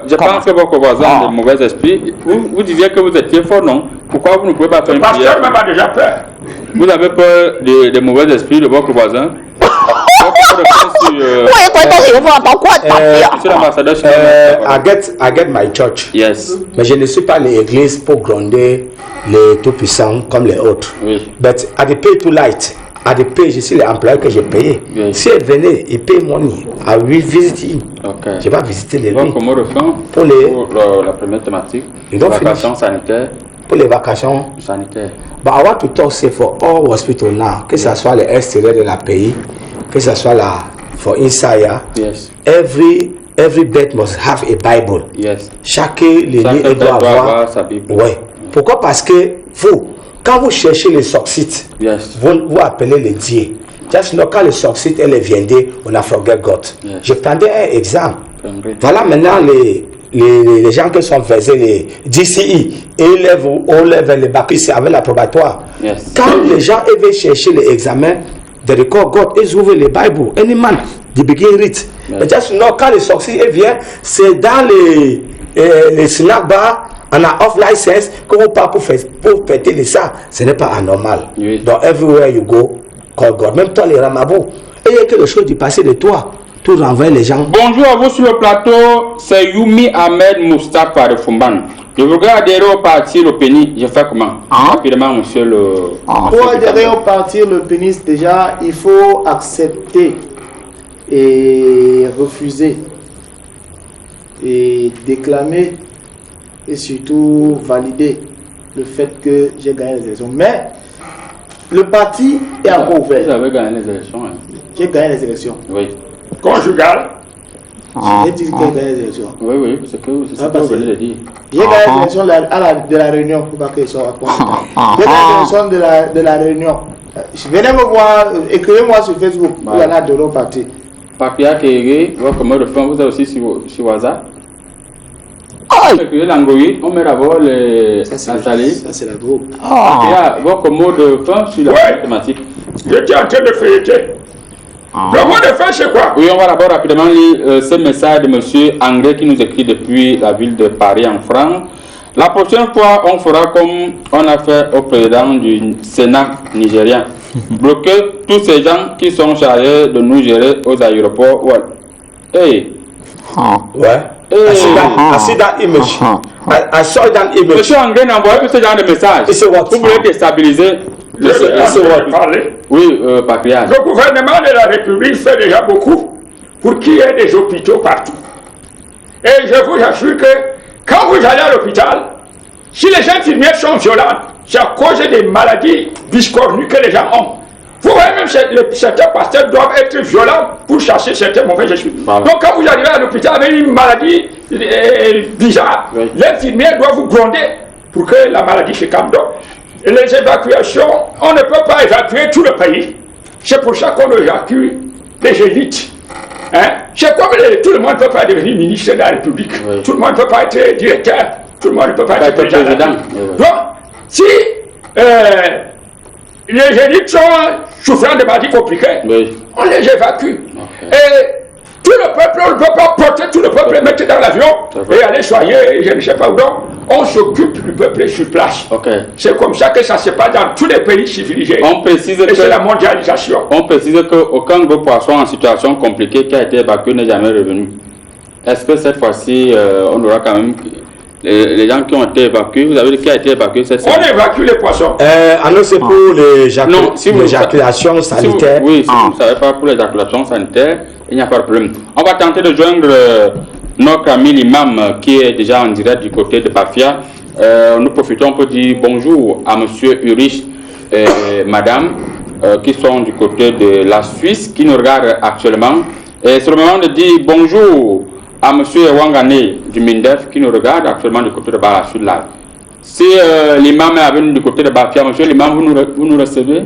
je pense que votre voisin a de mauvais esprits. Vous disiez que vous étiez fort, non? Pourquoi vous ne pouvez pas faire une prière? Le pasteur même a déjà peur. Vous avez peur des mauvais esprits de votre voisin? I get my church. Yes. Mais je ne suis pas l'église pour gronder les tout-puissants comme les autres. Oui. But I pay too light. I pay, je suis l'employeur que j'ai payé. Yes. Si elle venait, il paye money. I will visit him. Okay. Je vais visiter les Donc, mot de fin pour la première thématique, l'évacuation sanitaire. Pour les vacations sanitaires. But I want to talk say for all hospitals now, que ce soit l'extérieur de la pays, que ce soit là, for inside, yes. Every bed must have a Bible. Yes. Chaque lit doit avoir sa Bible. Ouais. Pourquoi? Parce que vous, quand vous cherchez les sorcites, yes. vous appelez les dieux. Just know, quand les sorcites elles viennent, on a forget God. Yes. Je prendais un exemple. Voilà maintenant les gens qui sont faisés les DCI, on lève les bacs ici avec l'approbatoire. Yes. Quand les gens veulent chercher les examens, de record God, ils ouvrent les Bibles. Any man, they begin read. Mais just know, quand les sorciers viennent, c'est dans les snack bars, on a off license, que vous pas pour péter les ça. Ce n'est pas anormal. Oui. Donc, everywhere you go, call God. Même toi, les ramabous, et il y a quelque chose du passé de toi. Tout renvoie les gens. Bonjour à vous sur le plateau, c'est Yumi Ahmed Moustapha de Fumban. Je voudrais adhérer au parti le pénis. Je fais comment? Rapidement, monsieur le. Pour adhérer au parti le pénis, déjà, il faut accepter et refuser et déclamer et surtout valider le fait que j'ai gagné les élections. Mais le parti est encore ouvert. Vous avez gagné les élections. Hein? J'ai gagné les élections. Oui. Conjugal. J'ai dit que j'ai gagné les élections. Oui, oui, c'est ce que vous venez de dire. J'ai gagné les élections de la Réunion, pour pas qu'ils soient à quoi. J'ai gagné les élections de la Réunion. Venez me voir, écrivez-moi sur Facebook, il y en a de l'autre parti. Papia Kégué, votre mot de fin, vous avez aussi sur WhatsApp. Écrivez l'Angoï, on met d'abord les installés. Ça, c'est la groupe. Papia, votre mot de fin sur la thématique. J'étais en train de feuilleter. Le mot de fin, c'est quoi? Oui, on va d'abord rapidement lire ce message de M. Anglais qui nous écrit depuis la ville de Paris en France. La prochaine fois, on fera comme on a fait au président du Sénat nigérien. Bloquer tous ces gens qui sont chargés de nous gérer aux aéroports. Ouais. Hey. Ouais. I see that image. I saw that image. Monsieur Anglais n'envoie plus ce genre de message. Vous voulez déstabiliser. Oui, patriarche. Le gouvernement de la République fait déjà beaucoup pour qu'il y ait des hôpitaux partout. Et je vous assure que quand vous allez à l'hôpital, si les infirmières sont violentes, c'est à cause des maladies discornues que les gens ont. Vous voyez même certains pasteurs doivent être violents pour chasser certains mauvais esprits. Voilà. Donc quand vous arrivez à l'hôpital avec une maladie bizarre, l'infirmière doit vous gronder pour que la maladie se calme. Donc, les évacuations, on ne peut pas évacuer tout le pays. C'est pour ça qu'on évacue les élites. Hein? C'est comme tout le monde ne peut pas devenir ministre de la République. Oui. Tout le monde ne peut pas être directeur. Tout le monde ne peut pas être président. Donc, si les élites sont souffrant de maladies compliquées, on les évacue. Et tout le peuple, on ne peut pas porter tout le peuple, mettre dans l'avion et aller soigner, je ne sais pas où. Donc, on s'occupe du peuple sur place. C'est comme ça que ça se passe dans tous les pays civilisés. On précise et que c'est la mondialisation. On précise qu'aucun gros poisson en situation compliquée qui a été évacué n'est jamais revenu. Est-ce que cette fois-ci, on aura quand même les gens qui ont été évacués, vous avez dit qui a été évacué cette semaine? On évacue les poissons. Alors c'est pour l'éjaculation sanitaire. Oui, si vous ne savez pas pour l'éjaculation sanitaire, il n'y a pas de problème. On va tenter de joindre notre ami l'imam qui est déjà en direct du côté de Bafia. Nous profitons pour dire bonjour à monsieur Urich et madame qui sont du côté de la Suisse, qui nous regardent actuellement. Et c'est le moment de dire bonjour à M. Wangane du MINDEF qui nous regarde actuellement du côté de Bala-Sud-Live. Si l'imam est venu du côté de Bafia, monsieur l'imam, vous nous recevez?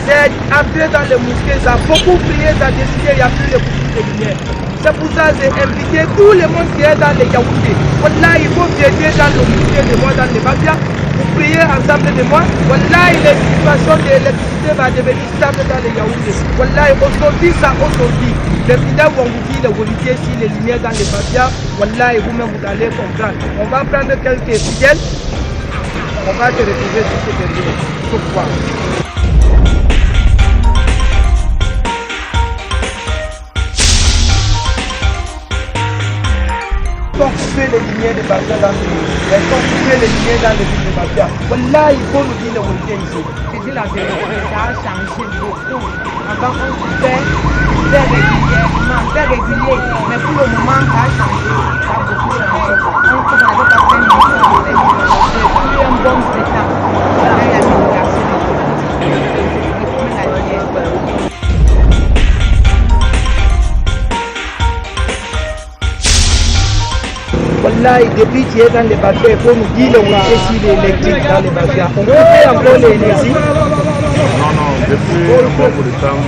C'est entré dans les mosquées, ça a beaucoup prié, ça a décidé, il n'y a plus de lumière. C'est pour ça que j'ai invité tout le monde qui est dans les Yaoundé. Voilà, il faut vider dans le mosquée de moi, dans les Bafia, pour prier ensemble de moi. Voilà, les situations d'électricité va devenir stable dans les Yaoundé. Voilà, aujourd'hui, ça aujourd'hui. Le fidèle, on vous dit, si les lumières dans les Bafia, voilà, et vous-même vous allez comprendre. On va prendre quelques fidèles, on va te retrouver sur ce dernier. Pourquoi? Ils ont coupé les lumières de Bafia dans les villes. Ils ont coupé les lumières dans les villes de Bafia. Voilà, il faut nous dire le vérité ici. Je dis la vérité, ça a changé beaucoup. Avant, on coupait régulièrement, régulier. Mais pour le moment, ça a changé. Ça a beaucoup changé. On n'avait pas fait une mission. C'est plus un bon spectacle. Là, il y a une Wallahi, depuis qu'il est dans les bateaux, il faut nous dire le week-end s'il est électrique dans les bateaux. On coupe encore l'énergie. Non, depuis un bon bout de temps,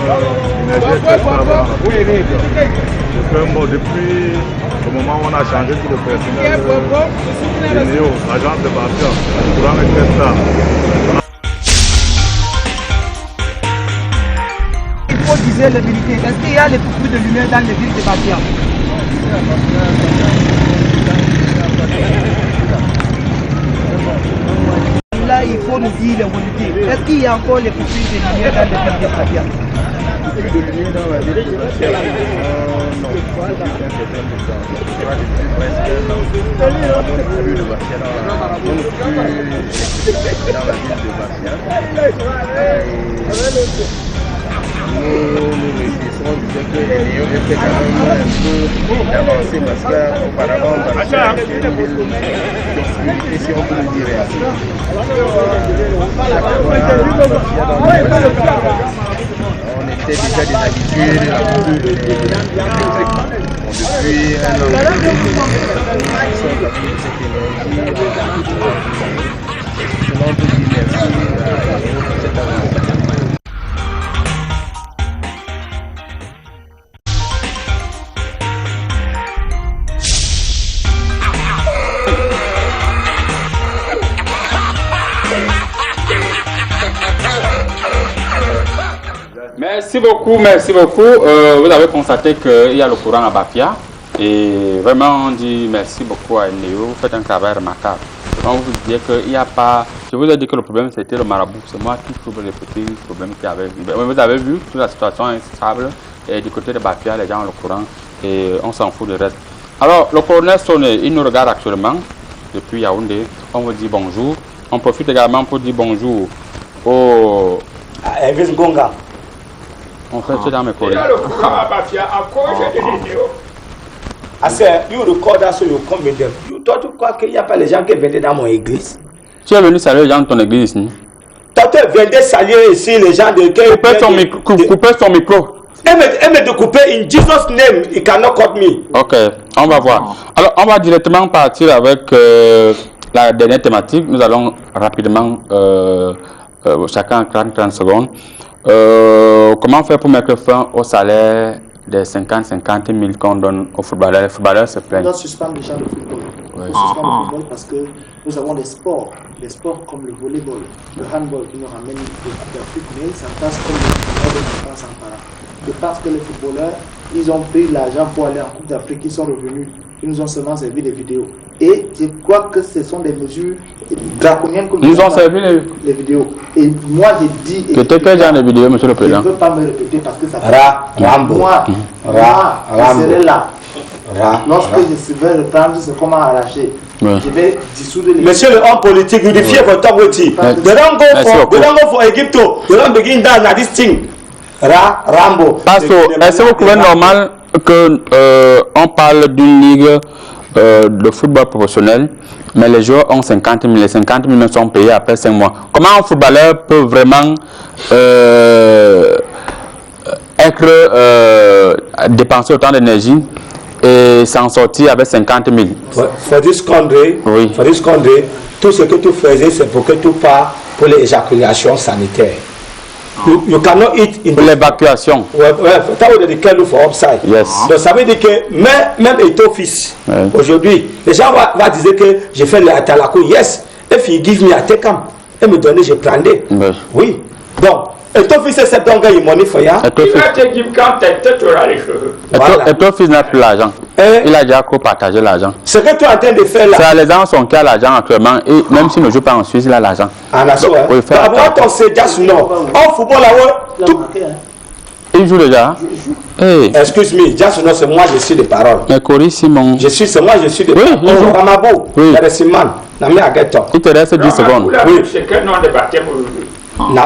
l'énergie est très stable. Depuis le moment où on a changé tout le personnel de Néo, l'agence de bateaux, le courant est très stable. Il faut dire la vérité. Est-ce qu'il y a les coupures de lumière dans les villes de Bafia? Là, il faut nous dire la vérité. Est-ce qu'il y a encore les coupures de lumière dans les villes de Bafia? De lumière dans la ville de Bafia? Non, pas dans la ville de Nous réfléchissons du fait que les Néo étaient quand même un peu avancés parce qu'auparavant, on avait une possibilité, si on peut le dire ainsi. On était déjà des habitués de la coupure de depuis un an, nous sommes partis de cette énergie. On peut dire merci à Néo pour cette avancée. Merci beaucoup, merci beaucoup. Vous avez constaté qu'il y a le courant à Bafia et vraiment on dit merci beaucoup à Néo, vous faites un travail remarquable. Quand vous disiez qu'il n'y a pas, je vous ai dit que le problème c'était le marabout, c'est moi qui trouve les petits problèmes qu'il y avait. Vous avez vu, toute la situation est stable et du côté de Bafia, les gens ont le courant et on s'en fout du reste. Alors le colonel Soné, il nous regarde actuellement depuis Yaoundé, on vous dit bonjour. On profite également pour dire bonjour au... Elvis Gonga. On fait ça dans mes collègues. I said, you record that so you come with them. You thought qu'il n'y a pas les gens qui venaient dans mon église. Tu es venu saluer les gens de ton église, non? Tantôt, il viendrait saluer ici les gens de... Coupez son micro. Elle me de couper. In Jesus' name, he cannot cut me. Ok, on va voir. Alors, on va directement partir avec la dernière thématique. Nous allons rapidement, chacun 30 secondes. Comment faire pour mettre fin au salaire des 50 000 qu'on donne aux footballeurs? Les footballeurs se plaignent. On doit suspendre déjà le football. On doit suspendre le football parce que nous avons des sports comme le volleyball, le handball qui nous ramènent des Coupes d'Afrique, mais ça passe comme le football de France en parlant. C'est parce que les footballeurs, ils ont pris l'argent pour aller en Coupe d'Afrique, ils sont revenus, ils nous ont seulement servi des vidéos. Et je crois que ce sont des mesures draconiennes que nous ont servi les vidéos. Et moi, j'ai dit... C'était quel genre de vidéo, monsieur le Président? Je ne peux pas me répéter parce que ça fait... Rambo. Moi, je serai là. Lorsque je vais reprendre ce qu'on m'a arraché, je vais dissoudre les... Monsieur le homme politique, you defeat for authority. They don't go for Egypto. They don't begin down at this thing. Rambo. Est-ce que vous trouvez normal qu'on parle d'une ligue de football professionnel, mais les joueurs ont 50 000, les 50 000 ne sont payés après 5 mois? Comment un footballeur peut vraiment dépenser autant d'énergie et s'en sortir avec 50 000? For this country, tout ce que tu faisais, c'est pour que tu pars pour l'éjaculation sanitaire. You cannot eat in l'évacuation. For upside. Yes. Donc ça veut dire que même étant fils, aujourd'hui, les gens vont dire que j'ai fait le atalakou. Yes, if you give me a take him, et me donner, je prendrai. Oui. Donc, étant fils, c'est donc il money for ya. Il va te dire quand tu auras les cheveux. Et ton fils n'a plus l'argent. Il a déjà partagé l'argent. Ce que tu es en train de faire là. C'est les gens sont qui a l'argent actuellement et même s'il ne joue pas en Suisse, il a l'argent. Ah, d'accord. Avant ton just non. En football là, tout. Il joue déjà. Hey. Excuse me, just non, c'est moi je suis des paroles. Mais Cory Simon. C'est moi je suis des paroles. Il joue. Ramabo. Oui. Il te reste 10 secondes. Oui. C'est quel nom de baptême aujourd'hui?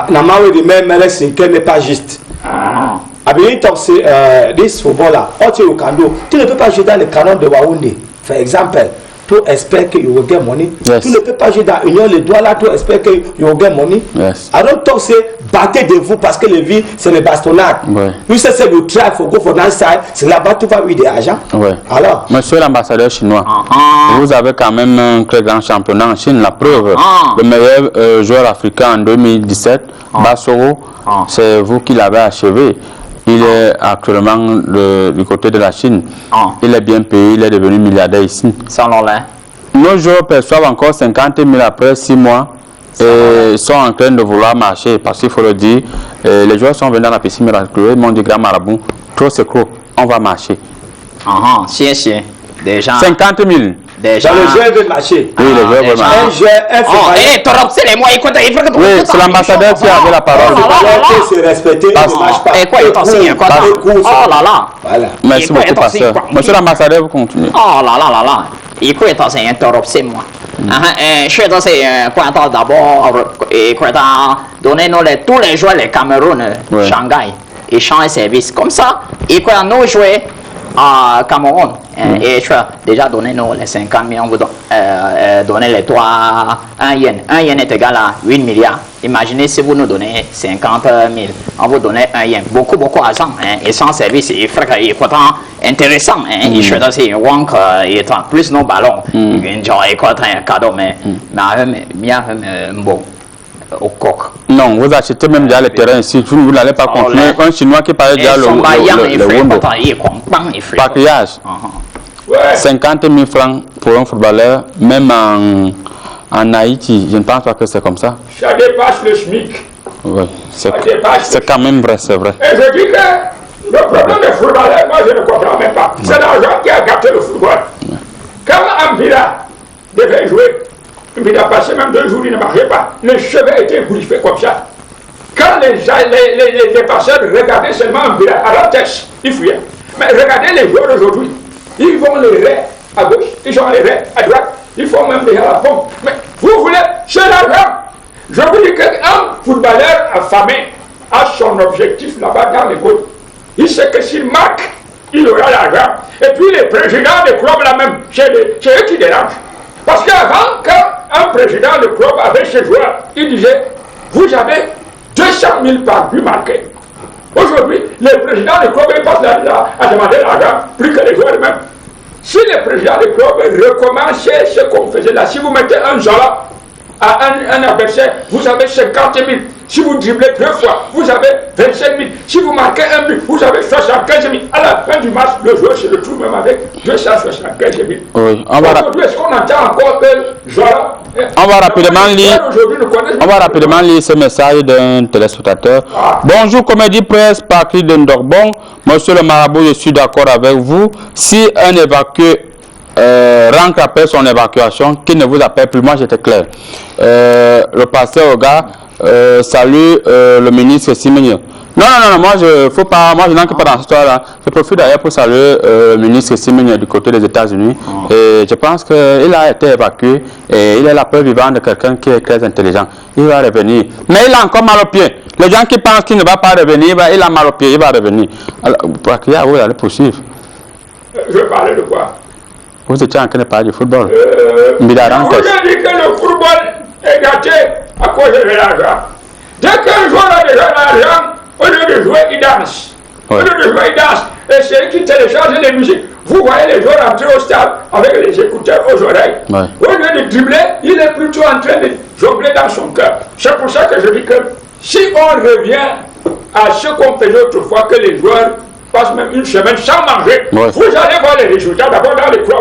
Namawe de même c'est qu'elle n'est pas juste. This football là, what you can do, tu ne peux pas jouer dans le canon de Waoundé, par exemple, tu espères que you will get money. Yes. Tu ne peux pas jouer dans Union les doigts là, tu espères que you will get money. Yes. I don't talk say battez de vous parce que les vies c'est les bastonnades. You say you try for go for that side, c'est là-bas tu vas avoir de l'argent. Alors, monsieur l'ambassadeur chinois, vous avez quand même un très grand championnat en Chine, la preuve. Le meilleur joueur africain en 2017, Bassoro, c'est vous qui l'avez achevé. Il est actuellement du côté de la Chine. Il est bien payé, il est devenu milliardaire ici. Nos joueurs perçoivent encore 50 000 après 6 mois et sont en train de vouloir marcher parce qu'il faut le dire. Les joueurs sont venus dans la piscine miraculeuse, ils m'ont dit grand marabout, trop c'est trop, on va marcher. Déjà. 50 000. Déjà. Dans le jeu veut marcher. Oui, le jeu veut marcher. Oui, c'est l'ambassadeur qui avait la parole. Se respecter, ne marche pas. Oh là là. Voilà. Merci beaucoup, pasteur. Monsieur l'ambassadeur, vous continuez. Oh là là là là. Écoute, c'est interruption, moi. Je dois d'abord, donner tous les joueurs les Cameroun, Shanghai, et changer service. Comme ça, et quand nous jouons à Cameroun, et tu as déjà donné nous les 50 millions, vous donnez les 3, 1 yen. 1 yen est égal à 8 milliards. Imaginez si vous nous donnez 50 000, on vous donne 1 yen. Beaucoup d'argent, et sans service, il est intéressant. Il fait aussi il plus nos ballons. Il enjoy un cadeau, mais bon. Au coq. Non, vous achetez même déjà le terrain ici, vous n'allez pas continuer. Un Chinois qui parlait déjà le Wondo. Paquillage. 50 000 francs pour un footballeur, même en Haïti, je ne pense pas que c'est comme ça. Ça dépasse le SMIC. Oui, c'est quand même vrai, c'est vrai. Et je dis que le problème des footballeurs, moi je ne comprends même pas. C'est l'argent qui a gâté le football. Quand Ambila devait jouer, il a passé même 2 jours, il ne marchait pas. Les cheveux étaient bouffés comme ça. Quand les passeurs regardaient seulement un village à la tête, ils fuyaient. Mais regardez les joueurs d'aujourd'hui. Ils vont les raies à gauche, ils vont les raies à droite, ils font même déjà la pompe. Mais vous voulez, c'est l'argent. Je vous dis qu'un footballeur affamé a son objectif là-bas dans les côtes. Il sait que s'il marque, il aura l'argent. Et puis les présidents des clubs là-même, c'est eux qui dérangent. Parce qu'avant, quand un président de club avait ses joueurs, il disait, vous avez 200 000 par but marqué. Aujourd'hui, les présidents des clubs passent à demander l'argent, plus que les joueurs eux-mêmes. Si les présidents des clubs recommençaient ce qu'on faisait là, si vous mettez un Zola à un adversaire, vous avez 50 000. Si vous dribblez 2 fois, vous avez 25 000. Si vous marquez un but, vous avez 75 000. À la fin du match, le joueur se retrouve même avec 275 000. Oui, aujourd'hui, est-ce qu'on entend encore que Zola... On va rapidement lire ce message d'un téléspectateur. Bonjour, Comédie Presse, Patrick de Ndorbon. Monsieur le marabout, je suis d'accord avec vous. Si un évacué rentre après son évacuation, qu'il ne vous appelle plus. Moi, j'étais clair. Le pasteur Oga salue le ministre Simegne. Non, moi je n'entre pas dans cette histoire-là. Je profite d'ailleurs pour saluer le ministre Simegne du côté des États-Unis. Et je pense qu'il a été évacué et il est la preuve vivante de quelqu'un qui est très intelligent. Il va revenir. Mais il a encore mal au pied. Les gens qui pensent qu'il ne va pas revenir, il a mal au pied, il va revenir. Alors, vous allez poursuivre. Je parlais de quoi? Vous étiez en train de parler du football. Vous avez dit que le football est gâté à cause de l'argent. Dès qu'un joueur a déjà l'argent, au lieu de jouer, il danse. Au lieu de jouer, il danse. Et c'est qui télécharge les musiques. Vous voyez les joueurs entrer au stade avec les écouteurs aux oreilles. Au lieu de dribbler, il est plutôt en train de jongler dans son cœur. C'est pour ça que je dis que si on revient à ce qu'on faisait autrefois, que les joueurs passent même une semaine sans manger, vous allez voir les résultats d'abord dans les clubs.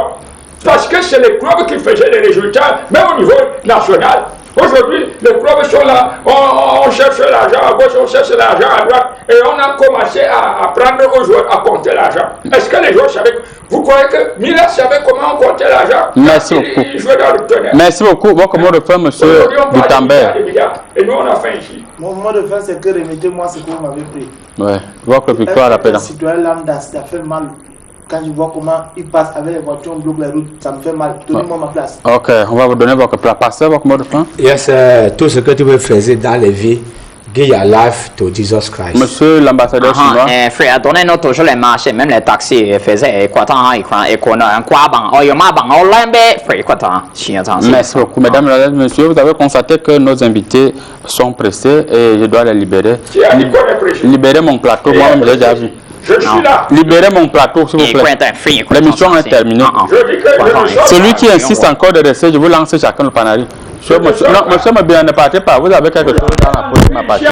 Parce que c'est les clubs qui faisaient les résultats, même au niveau national. Aujourd'hui, les clubs sont là, on cherche l'argent à gauche, on cherche l'argent à droite, et on a commencé à prendre aux joueurs à compter l'argent. Est-ce que les joueurs savaient? Vous croyez que Miller savait comment on comptait l'argent? Merci beaucoup. Il jouait dans le tonnerre. Merci beaucoup. Votre mot de fin, monsieur Boutambert. Et nous, on a faim ici. Mon mot de fin, c'est que remettez-moi ce que vous m'avez pris. Ouais, votre victoire après. Un citoyen lambda, ça fait mal. Quand je vois comment il passe avec les voitures, on bloque les routes, ça me fait mal. Donnez-moi ma place. Ok, on va vous donner votre place. Passez votre mot de fin. Yes, tout ce que tu veux faire dans la vie, give your life to Jesus Christ. Monsieur l'ambassadeur chinois. Frère, donnez-nous toujours les marchés, même les taxis faisaient quoi tant, et qu'on a un quoi ban, oh, y'a ban, oh, l'embe, frère, quoi tant, chien tant. Merci beaucoup, mesdames et messieurs. Vous avez constaté que nos invités sont pressés et je dois les libérer. Libérer mon plateau, moi-même, j'ai déjà vu. Je suis là. Libérez mon plateau, s'il vous plaît. L'émission est terminée. Celui qui insiste encore de rester, je vous lance chacun le panari. Monsieur Mabia, ne partez pas. Vous avez quelque chose dans la poche, ma partie.